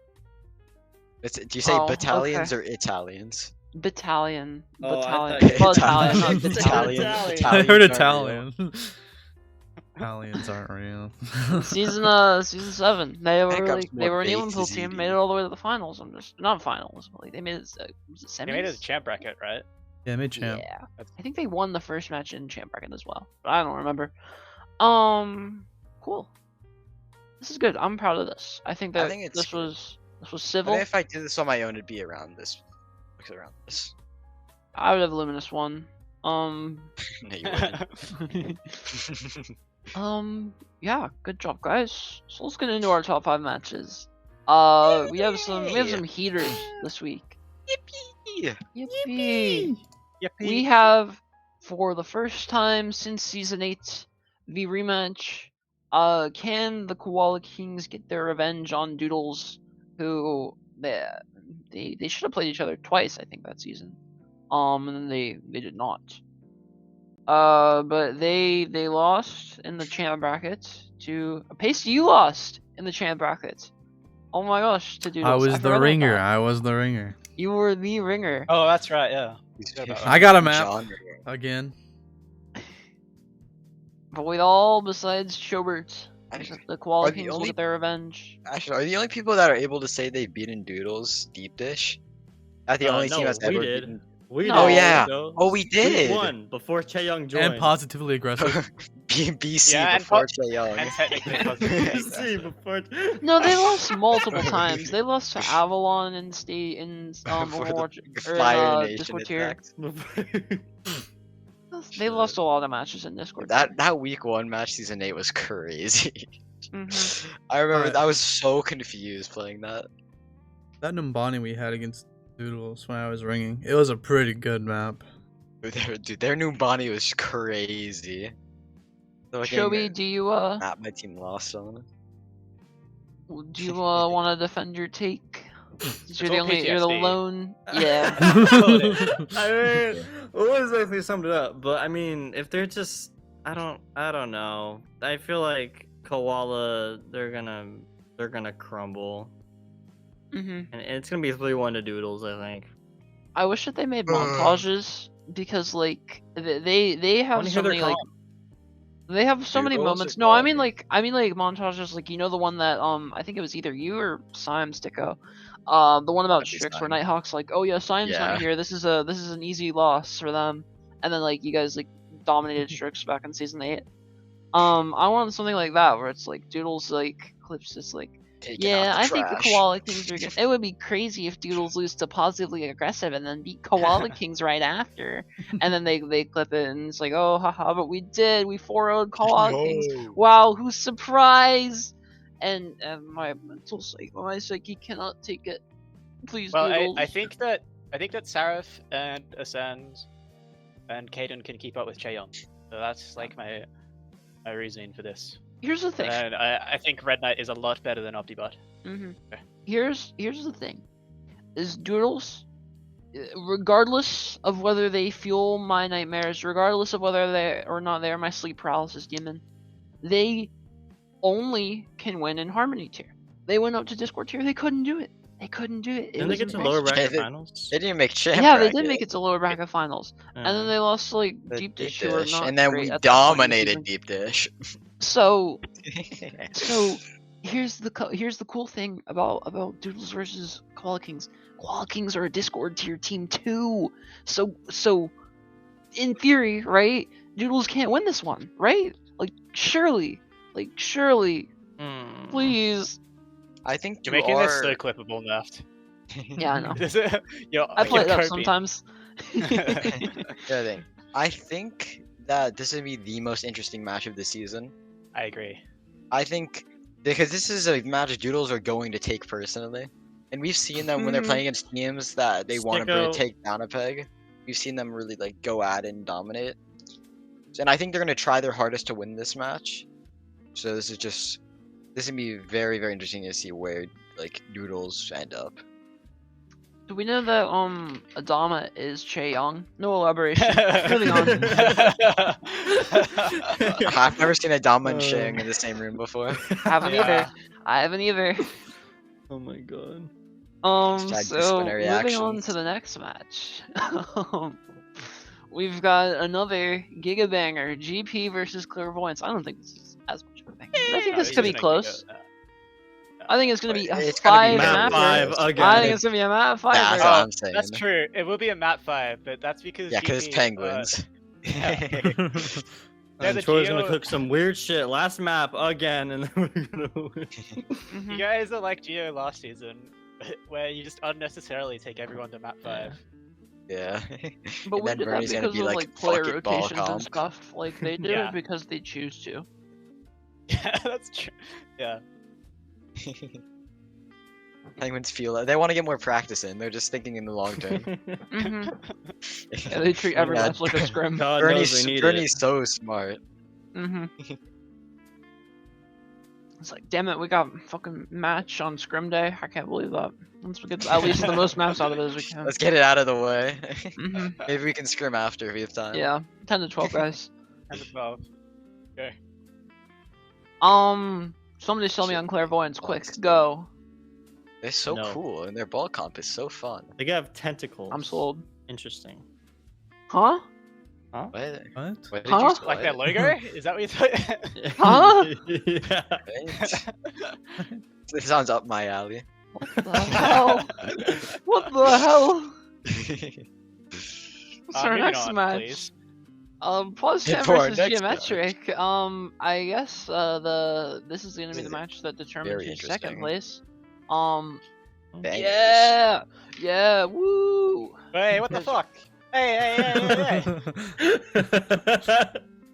Do you say Oh, battalions okay. or Italians? Battalion. Oh, I Battalion. thought you- Well, Italian, not Italian. Battalion. Italian. I heard Italians aren't real. Italian. Italians aren't real. Season 7. They were Hiccups they more were an baked Olympic as team, eating. made it all the way to the finals. I'm just not finals, but like, they made it. Was it semis? They made it a champ bracket, right? Yeah, mid champ. Yeah, I think they won the first match in champ bracket as well, but I don't remember. Cool. This is good. I'm proud of this. I think that think it's this good. was I civil. think if I did this on my own, it'd be around this. Like around this. I would have Luminous 1. Um, No, you wouldn't. yeah, good job, guys. So let's get into our top 5 matches. We have some heaters this week. Yippee! Yippee! Yippee. We have, for the first time since season 8, the rematch. Can the Koala Kings get their revenge on Doodles, who they should have played each other twice, I think, that season. And then they did not. But they lost in the champ bracket to Pasty. You lost in the champ bracket. Oh my gosh, to Doodles. I was forgot the about ringer. that. I was the ringer. You were the ringer. Oh, that's right. Yeah. Forgot about that. I got a map John. again. But with all besides Schobert, the Koala Are the Kings will only- get their revenge. Actually, are the only people that are able to say they've beaten Doodles deep dish? That's the only team no, that's we ever did. beaten. We No. Oh, did, yeah. though. Oh, we did. We won before Chae Young joined. And positively aggressive. BC Yeah, and before po- Chae Young. and technically positive. See, before. No, they lost multiple times. They lost to Avalon and State in Before the Overwatch or Fire in Nation Discord tier. attacked. They lost a lot of matches in Discord. That week 1 match season 8 was crazy. Mhm. I remember But- I was so confused playing that. That Numbani we had against Doodles when I was ringing, it was a pretty good map. Dude, their new Bonnie was crazy. The fucking Shobi, do you map my team lost on. want to defend your take? Since you're It's all you're the PTSD. lone. Yeah. I mean, always basically summed it up. But I mean, if they're just, I don't know. I feel like Koala, they're gonna crumble, Mhm. and it's gonna be 3-1 to Doodles, I think. I wish that they made montages because like they I have wanna so hear their many like comp. they have so many Doodles or moments. No, I mean Koala? like montages like the one that I think it was either you or Sim Sticko. The one about That'd be Strix where Sim. Nighthawk's like, oh yeah, Sim's Yeah. not here. This is an easy loss for them. And then like you guys like dominated Strix back in season 8. I want something like that where it's like Doodles like clips just like, Taking yeah, out the I think the trash. Koala Kings are good. It would be crazy if Doodles lose to Positively Aggressive and then beat Koala Kings right after. And then they clip it and it's like, oh, haha, but we did. We 4-0'd Koala Kings. No. Wow, who's surprised? And my mental psyche cannot take it. Please, Well, Doodles. I think that Sarif and Ascend and Kaden can keep up with Chaeyoung. So that's like my reasoning for this. Here's the thing. And I think Red Knight is a lot better than Optibot. hmm Okay. Here's the thing, is Doodles, regardless of whether they fuel my nightmares, regardless of whether they or not they are my sleep paralysis demon, they only can win in Harmony tier. They went up to Discord tier, they couldn't do it. They couldn't do it. It Didn't they was get to impossible. lower bracket They- finals? They didn't make champ Yeah, they bracket. did make it to lower bracket finals, and then they lost to like The Deep Dish, who were not and then great we at that point in the dominated season. Deep Dish. So here's the cool thing about Doodles versus Koala Kings. Koala Kings are a Discord tier team too. So in theory, right? Doodles can't win this one, right? Surely, Hmm. please. I think You're you making are... this so clippable, Neft. Yeah, I know. I I play it up sometimes. The other thing, I think that this would be the most interesting match of the season. I agree. I think because this is a match Doodles are going to take personally, and we've seen them when they're Mhm. playing against teams that they want to Sticko. take down a peg. We've seen them really like go at it and dominate, and I think they're gonna try their hardest to win this match. So this is gonna be very very interesting to see where like Doodles end up. Do we know that Adama is Chae Young? No elaboration. Moving on. I've never seen Adama and Shang in the same room before. Haven't either. Yeah. I haven't either. Oh my god. Hashtag So disciplinary moving on actions. to the next match. We've got another Giga Banger, GP versus Clairvoyance. I don't think this is as much of a banger. But I think No, this could be isn't it close. Giga? I think it's gonna be a It's gonna be 5 Map mapper. 5 again. I think it's gonna be a map 5. That's Oh, what I'm saying. That's true. It will be a map 5, but that's because Yeah, because it's GP, penguins. Yeah, And the Troy's gonna Geo- cook some weird shit. Last map again, and then we're gonna win. You guys are like Geo last season, where you just unnecessarily take everyone to map 5. Yeah. But And we then did that Bernie's gonna because be of like, like player "Fuck it, ball rotations and comp." stuff. Like they do Yeah. it because they choose to. Yeah, that's true. Yeah. Penguins feel it. They want to get more practice in. They're just thinking in the long term. Hmm. Yeah, they treat every Yeah, match like a scrim. God knows we need Bernie's it. so smart. Hmm. It's like, damn it, we got fucking match on scrim day. I can't believe that. Let's get at least the most maps out of it as we can. Let's get it out of the way. Hmm. Maybe we can scrim after if we have time. Yeah, 10 to 12 guys. 10 to 12. Okay. Somebody sell me Shit. on clairvoyance, quick, Nice. go. They're so No. cool, and their ball comp is so fun. They have tentacles. I'm sold. Interesting. Huh? What? What? What did Huh? you say? Like their logo? Is that what you thought? Huh? Yeah. Right? This sounds up my alley. What the hell? What the hell? What's our moving next on, match? please. Yeah, Plus 10 for our versus next match. geometric. I guess this is gonna be the match that determines Very who's second interesting. place. Bangers. Yeah, yeah, woo. Hey, what the fuck? Hey.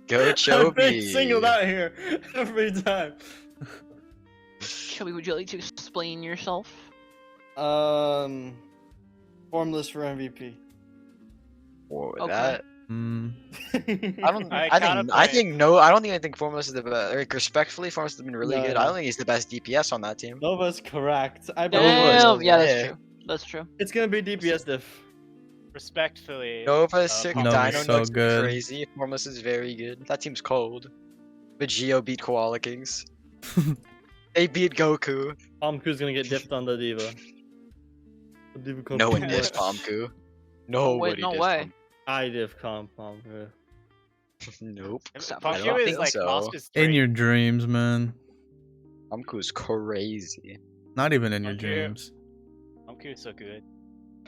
Go I'm Chobi. being singled out here every time. Chubby, would you like to explain yourself? Formless for MVP. Whoa, Okay. that Hmm. I don't. I I kinda think. I play- think no. I don't even think Formless is the best. Like respectfully, Formless has been really No, good. no. I don't think he's the best DPS on that team. Nova's correct. I Damn, believe yeah, that's yeah. true. That's true. it's gonna be DPS diff. Respectfully. Nova is sick. Nova's Dino so Nugs good. are crazy. Formless is very good. That team's cold. But Geo beat Koala Kings. They beat Goku. Pomku's gonna get diffed on the Diva. The Diva comp No one too dissed much. Pomku. Nobody no dissed way. I diff comp Pomku. Nope. Except for I Funkyu don't is think like so. Masters In 3. your dreams, man. Pomku's crazy. Not even in your Okay. dreams. Funkyu is so good.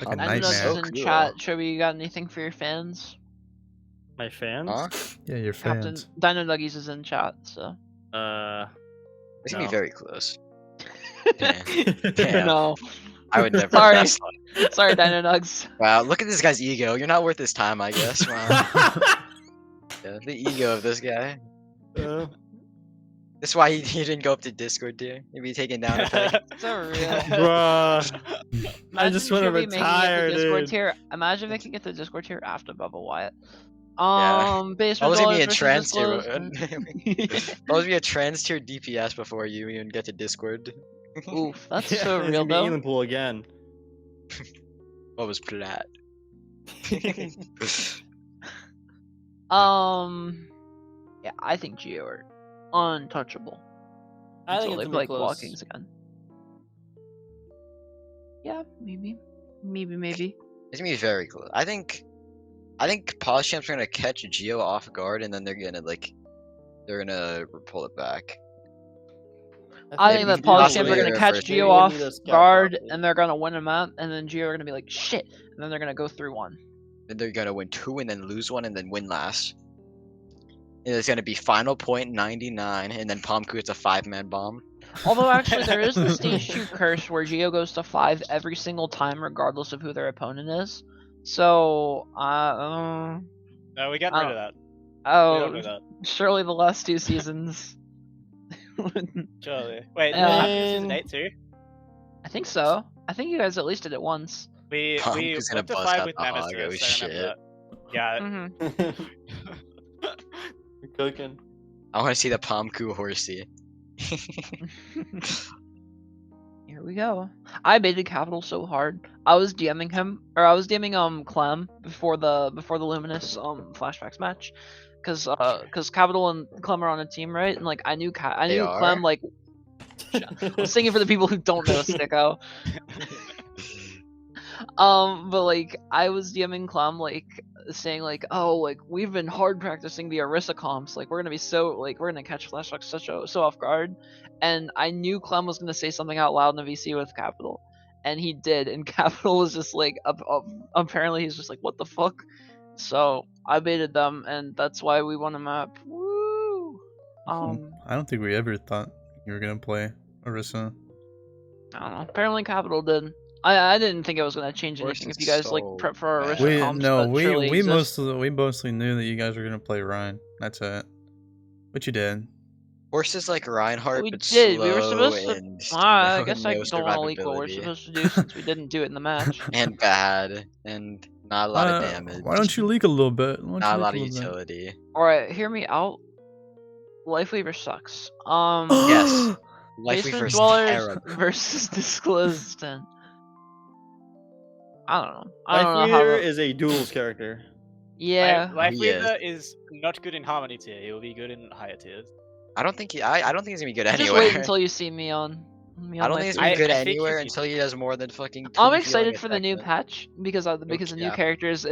Like a Pomku's And nightmare. this so is in cool. chat. Chubby, you got anything for your fans? My fans? Huh? Yeah, your Captain fans. Dino Nuggies is in chat, so. It's gonna No. be very close. Damn. No. I would never. Sorry. pass that. Sorry, Dino Nugs. Wow, look at this guy's ego. You're not worth his time, I guess. Wow. Yeah, the ego of this guy. That's why he didn't go up to Discord, dear. He'd be taken down a peg. So real. Bruh. I just wanna Chubby making it to retire, Discord dude. tier. Imagine making it to Discord tier after Bubba Wyatt. Yeah. Base I was gonna be results a trans versus tier. disclosed. I was be a trans tier DPS before you even get to Discord. Oof, that's Yeah, so it's real gonna be though. Elan Pool again. What was plat? Yeah, I think Geo are untouchable. I think until it's they gonna be play close. Walkings again. Yeah, maybe. Maybe. It's gonna be very close. I think Polychamps are gonna catch Geo off guard, and then they're gonna pull it back. I think think that we Polychamps possibly are gonna are catch first. Geo We off need a scout guard properly. and they're gonna win a map, and then Geo are gonna be like shit, and then they're gonna go through one. Then they're gonna win 2 and then lose 1 and then win last. And it's gonna be final point 99, and then Pomku gets a 5-man bomb. Although actually there is the stage 2 curse where Geo goes to 5 every single time regardless of who their opponent is. So No, we got rid of that. We don't do oh that. surely the last 2 seasons. Surely. Wait, Yeah. that happened in season 8 too? I think so. I think you guys at least did it once. We Pomku's gonna went to bust 5 out with the hog, Nemesis, oh I remember that. Yeah. Mm-hmm. You're cooking. I want to see the Pomku horsey. Here we go. I baited Capital so hard. I was DMing him, or I was DMing Clem before the Luminous flashbacks match, cause Capital and Clem are on a team, right? And like I knew They Clem are? like. I'm singing for the people who don't know Sticko. But like I was DMing Clem like saying like, oh, like we've been hard practicing the Orisa comps, like we're gonna catch flashbacks so off guard, and I knew Clem was gonna say something out loud in the VC with Capital, and he did, and Capital was just like apparently he's just like what the fuck, so I baited them, and that's why we won a map. Woo! I don't think we ever thought you were gonna play Orisa. I don't know. Apparently Capital did. I didn't think it was gonna change Horse anything if is you guys like so prep for bad. Arista We comps no, that surely we exist. mostly knew that you guys were gonna play Ryan. That's it. But you did. Horse is like Reinhardt, We but did. We were slow supposed to. and I no, guess I no don't want to leak what we're survivability. supposed to do since we didn't do it in the match. And bad, and not a lot of damage. Why don't you leak a little bit? Why don't Not you a leak lot of little bit? utility. All right, hear me out. Life Weaver sucks. Yes. Life Basement Weaver's Dwellers terrible. versus Disclosed 10. I don't know. I Life don't know how. Leader is a duels character. Yeah. Life He Weaver is not good in Harmony tier. He will be good in higher tiers. I don't think I don't think he's gonna be good Just anywhere. wait until you see me on. I don't think he's gonna be I- good I think anywhere he's- until he does more than fucking. I'm two excited healing for the new attack. patch because the new cap. character is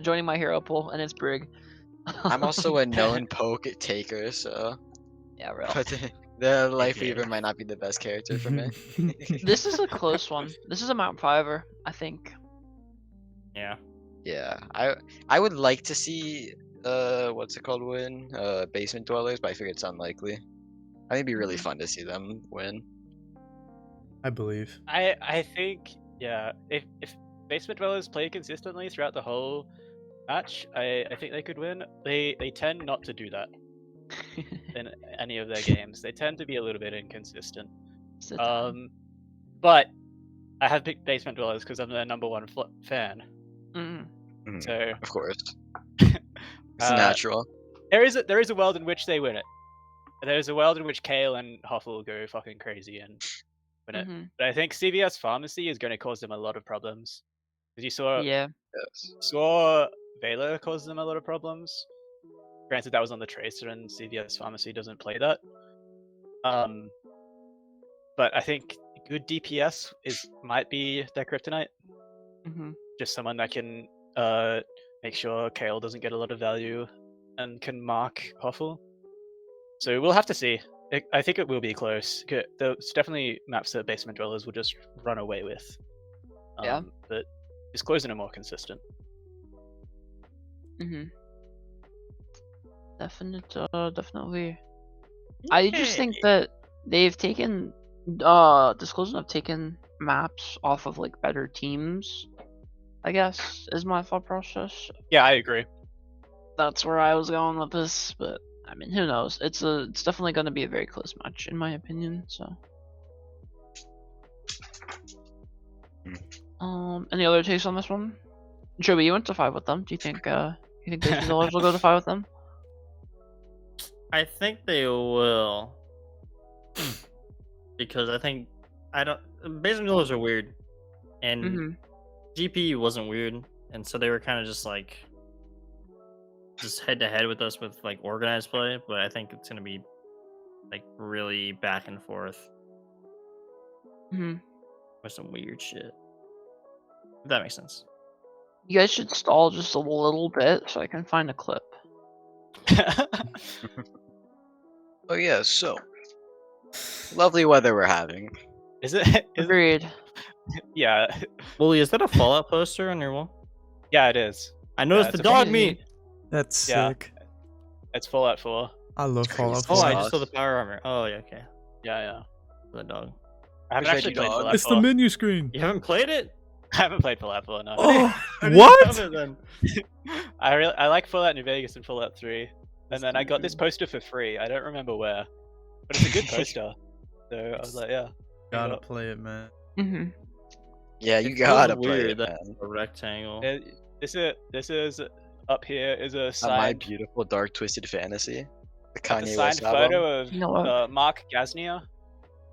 joining my hero pool and it's Brig. I'm also a known poke taker, so Yeah, real. but the Life Yeah. Weaver might not be the best character for me. This is a close one. This is a Mount Fiver, I think. Yeah. Yeah, I would like to see what's it called win Basement Dwellers, but I figure it's unlikely. I think it'd be really fun to see them win. I believe. I think, yeah, if Basement Dwellers play consistently throughout the whole match, I think they could win. They tend not to do that in any of their games. They tend to be a little bit inconsistent. Sit down. But I have picked Basement Dwellers because I'm their number one fan. Mm. Mhm, So of course, it's natural. there is a world in which they win it. There's a world in which Kale and Hoffel go fucking crazy and win it. Mhm. But I think CVS Pharmacy is going to cause them a lot of problems. Because you Yeah. saw Vela cause them a lot of problems. Granted, that was on the Tracer, and CVS Pharmacy doesn't play that. But I think good DPS might be their kryptonite. Mhm. Just someone that can make sure Kale doesn't get a lot of value and can mark Hoffel. So we'll have to see. I think it will be close. There's definitely maps that Basement Dwellers will just run away with. Yeah. But it's closing are more consistent. Mhm. Definitely. I just think that they've taken Disclosure have taken maps off of like better teams. I guess is my thought process. Yeah, I agree. That's where I was going with this, but I mean, who knows? It's definitely going to be a very close match in my opinion. So, any other takes on this one? Joey, you went to 5 with them. Do you think Basement Dwellers will go to 5 with them? I think they will. Because Basement Dwellers are weird. And Mm-hmm. GP wasn't weird. And so they were kind of just like head to head with us with like organized play, but I think it's gonna be like really back and forth Mm-hmm. with some weird shit. If that makes sense. You guys should stall just a little bit so I can find a clip. Oh yeah, so lovely weather we're having. Is it? Agreed. Yeah. Wooly, is that a Fallout poster on your wall? Yeah, it is. I noticed it's the a dog crazy- meat. That's Yeah. sick. It's Fallout 4. I love It's Fallout crazy. Oh, I 4. just saw the power armor. Oh, yeah, okay. Yeah. The dog. I haven't Where's actually Reggie played Dog? Fallout It's 4. the menu screen. You haven't played it? I haven't played Fallout 4, no. Oh, How did you what? come here then? I like Fallout New Vegas and Fallout 3. And then I got this poster for free. I don't remember where. But it's a good poster. So I was like, yeah. Gotta play it, man. Mm-hmm. Yeah, you It feels gotta play weird it, that man. a rectangle. This is up here is a My signed, beautiful dark twisted fantasy. The a Kanye signed West album. photo of You know what? Mark Gasnier.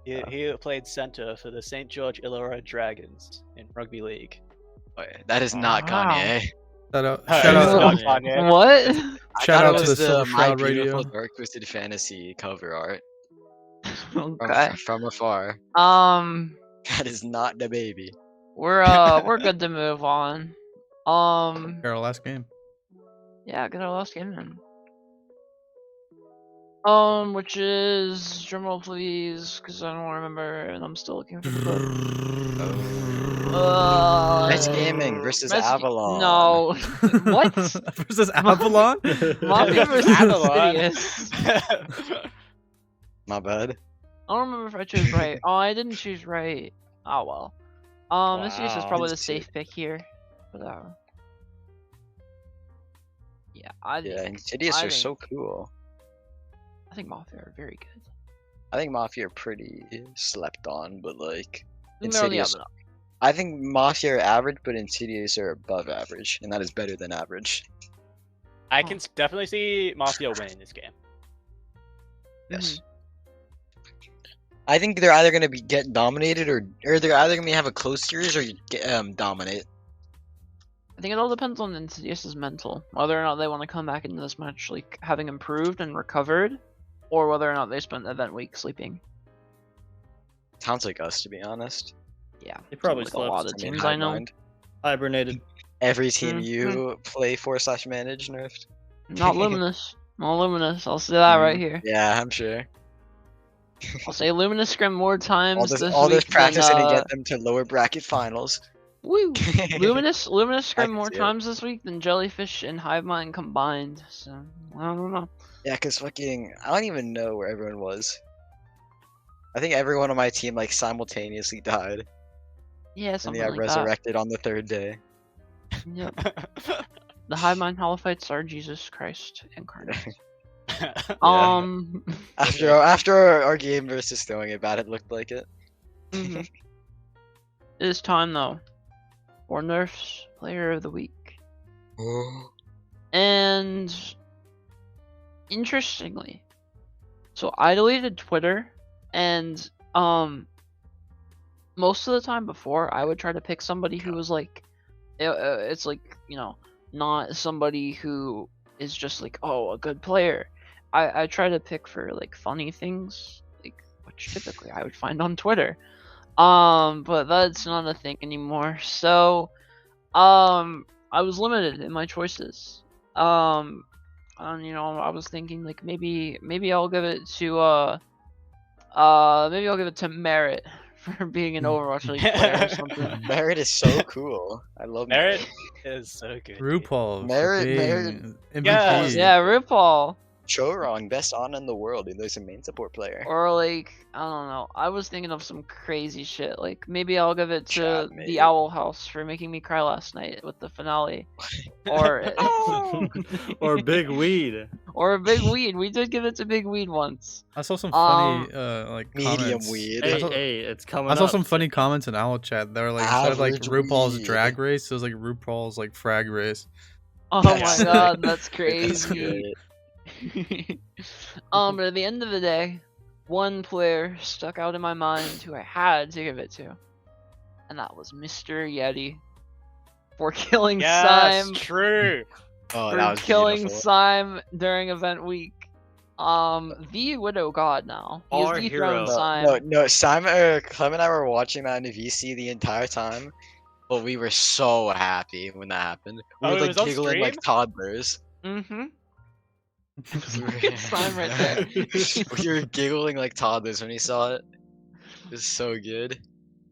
Yeah. He played center for the St. George Illawarra Dragons in rugby league. Wait, that is not Wow. Kanye. Shout out, It's shout not out, Kanye. What? I Shout thought out it to was the Silver My Shroud Beautiful Radio. Dark Twisted Fantasy cover art Okay. from afar. That is not the baby. We're good to move on. Our last game. Yeah, get our last game then. Which is drumroll please, because I don't remember, and I'm still looking for the clip. Mets Gaming versus Mets- Avalon. No. What? Versus Avalon? Mafia versus Avalon. Insidious. My bad. I don't remember if I chose right. Oh, I didn't choose right. Oh well. Insidious is Wow. probably the Insidious. safe pick here, but yeah, I think Yeah, Insidious I are so think- cool. I think Mafia are very good. I think Mafia are pretty slept on, but like I think they're on the Insidious. up and up. I think Mafia are average, but Insidious are above average, and that is better than average. I Huh. can definitely see Mafia winning this game. Yes. I think they're either gonna get dominated, or they're either gonna have a close series or dominate. I think it all depends on Insidious's mental, whether or not they want to come back into this match like having improved and recovered, or whether or not they spent event week sleeping. Sounds like us, to be honest. Yeah, They probably like a lot of slept. teams I know. Mind. Hibernated. Every team Mhm. you play for / manage nerfed. Not Luminous. Not Luminous. I'll say that right here. Yeah, I'm sure. I'll say Luminous scrim more times All this week practice than, and get them to lower bracket finals. Woo! Luminous scrim can more see it. times this week than Jellyfish and Hive Mind combined. So I don't know. Yeah, cause fucking I don't even know where everyone was. I think everyone on my team like simultaneously died, Yeah, and something they got like that. resurrected on the 3rd day. Yep. The Hive Mind Halophytes are Jesus Christ incarnate. Yeah. After our game versus Throwing It Bad, it looked like it. Mhm. It is time though for Nerf's Player of the Week. And interestingly, so I deleted Twitter, and most of the time before I would try to pick somebody who was like, it's like, you know, not somebody who is just like, oh, a good player. I try to pick for like funny things, like which typically I would find on Twitter. But that's not a thing anymore. So, I was limited in my choices. And you know, I was thinking like maybe I'll give it to maybe I'll give it to Merit for being an Overwatch League player or something. Merit is so cool. I love Merit is so good. dude. RuPaul. Merit- MVP. Yes. Yeah, RuPaul. Chorong, best on in the world, and there's a main support player. Or like, I don't know. I was thinking of some crazy shit. Like maybe I'll give it to Chat, mate. the Owl House for making me cry last night with the finale. Or Or Big Weed. or Big Weed. We did give it to Big Weed once. I saw some funny like Medium comments. weed. Hey, saw- hey, it's coming I saw up. some funny comments in Owl Chat. They were like, instead of like Average RuPaul's weed. drag race, it was like RuPaul's like frag race. Oh That's my god, that's That's crazy. great. But at the end of the day, one player stuck out in my mind who I had to give it to, and that was Mr. Yeti for killing Yes, Sime. true. Oh, For that was killing beautiful. Sime during event week. The Widow God now. He Our has dethroned hero. Sime. No, Simon, Clem and I were watching that in the VC the entire time, but we were so happy when that happened. We Oh, were it like was on giggling like stream? toddlers. Mm-hmm. We were- Sime right there. we were giggling like toddlers when we saw it. It was so good.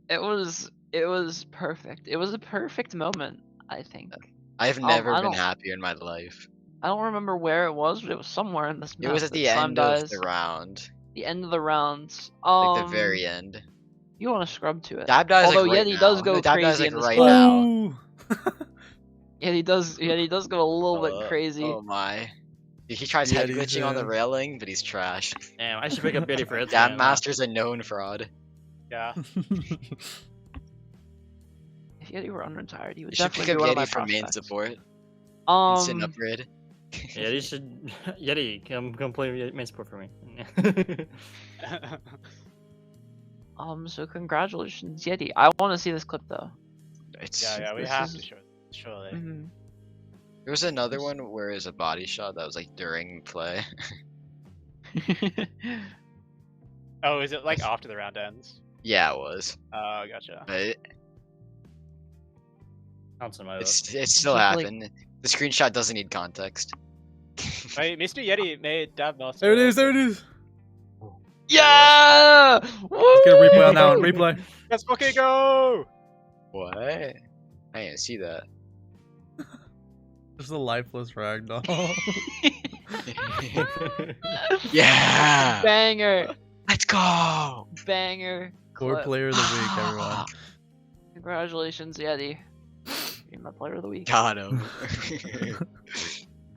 It was perfect. It was a perfect moment, I think. I've never I been don't- happier in my life. I don't remember where it was, but it was somewhere in this It map was at that the Sime end dies. of the round, The end of the rounds. like the very end. You want to scrub to it. Dab dies Although like right Yeti now. does go No, Dab dies crazy like in this right clip. now. Ooh. Yeti does go a little bit crazy. Oh my. He tries head Yeti's glitching on the in. railing, but he's trash. Damn, I should pick up Yeti for it. Dab Master's a known fraud. Yeah. If Yeti were unretired, he would You should definitely pick be up one of my Yeti for main prospects. support. Instant Um, upgrade. Yeti should. Yeti, come play main support for me. so congratulations, Yeti. I want to see this clip though. It's, yeah, we This have is- to show it, surely. Mhm. There was another one where it was a body shot that was like during play. Oh, is it like after the round ends? Yeah, it was. Oh, gotcha. But Bounce in my it still Just, like- happened. The screenshot doesn't need context. Wait, Mr. Yeti made Dab Master. There it is. There it is. Yeah! Let's get a replay on that one. Replay. Let's fucking go! What? I didn't see that. Just a lifeless ragdoll. Yeah! Banger, Let's go! banger. Core clip. player of the week, everyone. Congratulations, Yeti. You're my player of the week. Got him.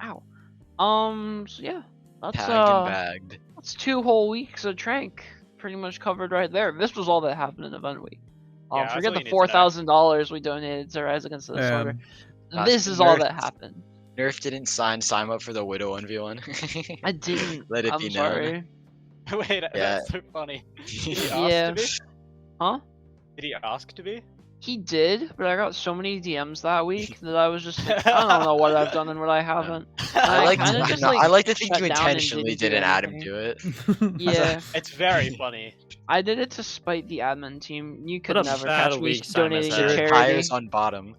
Ow. So yeah, that's Tagged and bagged. that's 2 whole weeks of Trank pretty much covered right there. This was all that happened in event week. Yeah, that's Forget all the you need to know. $4,000 we donated to Rise Against the Disorder. This is all that happened. Nerf didn't sign up for the Widow 1v1. I didn't. Let it I'm be sorry. known. Wait, Yeah. that's so funny. Did he ask Yeah. to be? Huh? Did he ask to be? He did, but I got so many DMs that week that I was just like, I don't know what I've done and what I haven't. I like kinda to, just, no, like, I like to think shut you down and intentionally didn't do didn't add him anything. to it. Yeah, It's very funny. I did it to spite the admin team. You could What a never bad catch me week Simon's donating to had. Jared charity. Tires on bottom.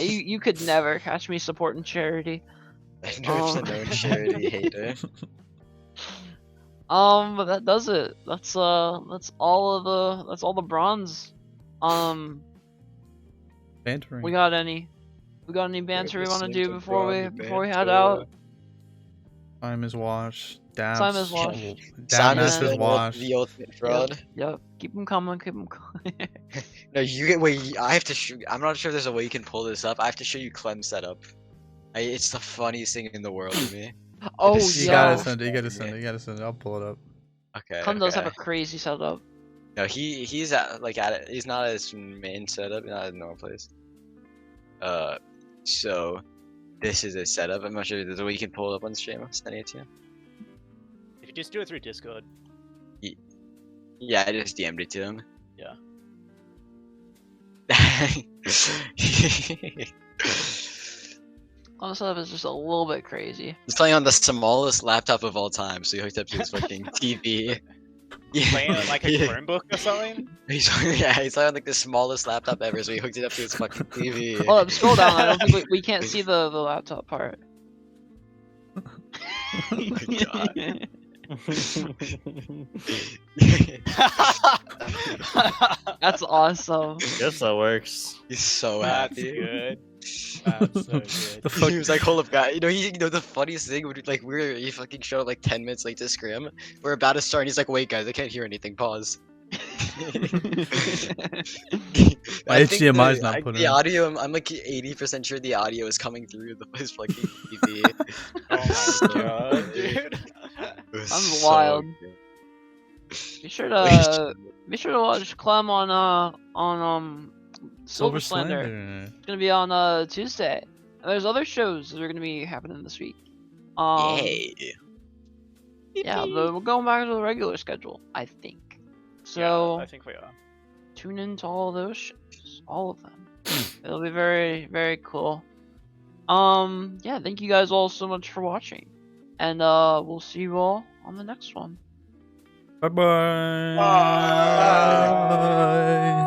You could never catch me supporting charity. Nerf's a known charity hater. But that does it. That's all the bronze. Bantering. We got any banter we want to do before we head Banter. out? Time is washed. Dabs. Time is washed. Simon's Dabs is the washed. ultimate fraud. Yep. Keep them coming. Keep them coming. No, you get. Wait, I have to. I'm not sure if there's a way you can pull this up. I have to show you Clem's setup. It's the funniest thing in the world to me. Oh It is You yeah. gotta send it. You gotta send it. You gotta send it. I'll pull it up. Okay. Clem does have a okay. crazy setup. No, he's at it. He's not at his main setup. Not at his normal place. So this is a setup. I'm not sure if there's a way you can pull it up on stream. I'll send it to you. If you just do it through Discord. Yeah, I just DM'd it to him. Yeah. Clem setup is just a little bit crazy. He's playing on the smallest laptop of all time, so he hooked up to his fucking TV. Playing on like a Yeah. Chromebook or something? He's playing on like the smallest laptop ever, so he hooked it up to his fucking TV. Hold up, scroll down. I don't think we can't see the laptop part. Oh my god. That's awesome. Guess that works. He's so That's happy. good. That's so good. The fuck. He was like, "Hold up, guy." You know the funniest thing would be like he fucking showed up like 10 minutes late to scrim. We're about to start, and he's like, "Wait, guys, I can't hear anything. Pause." My I think HDMI is not the put the in. audio. I'm like 80% sure the audio is coming through his fucking TV. Oh my god, dude. It was That's so wild. good. Be sure to watch Clem on Silver Slender. It's gonna be on Tuesday. And there's other shows that are gonna be happening this week. Yay. Yeah, we're going back to the regular schedule, I think. So Yeah, I think we are. tune into all those shows, all of them. It'll be very, very cool. Yeah, thank you guys all so much for watching, and we'll see you all on the next one. Bye-bye. Bye. Bye.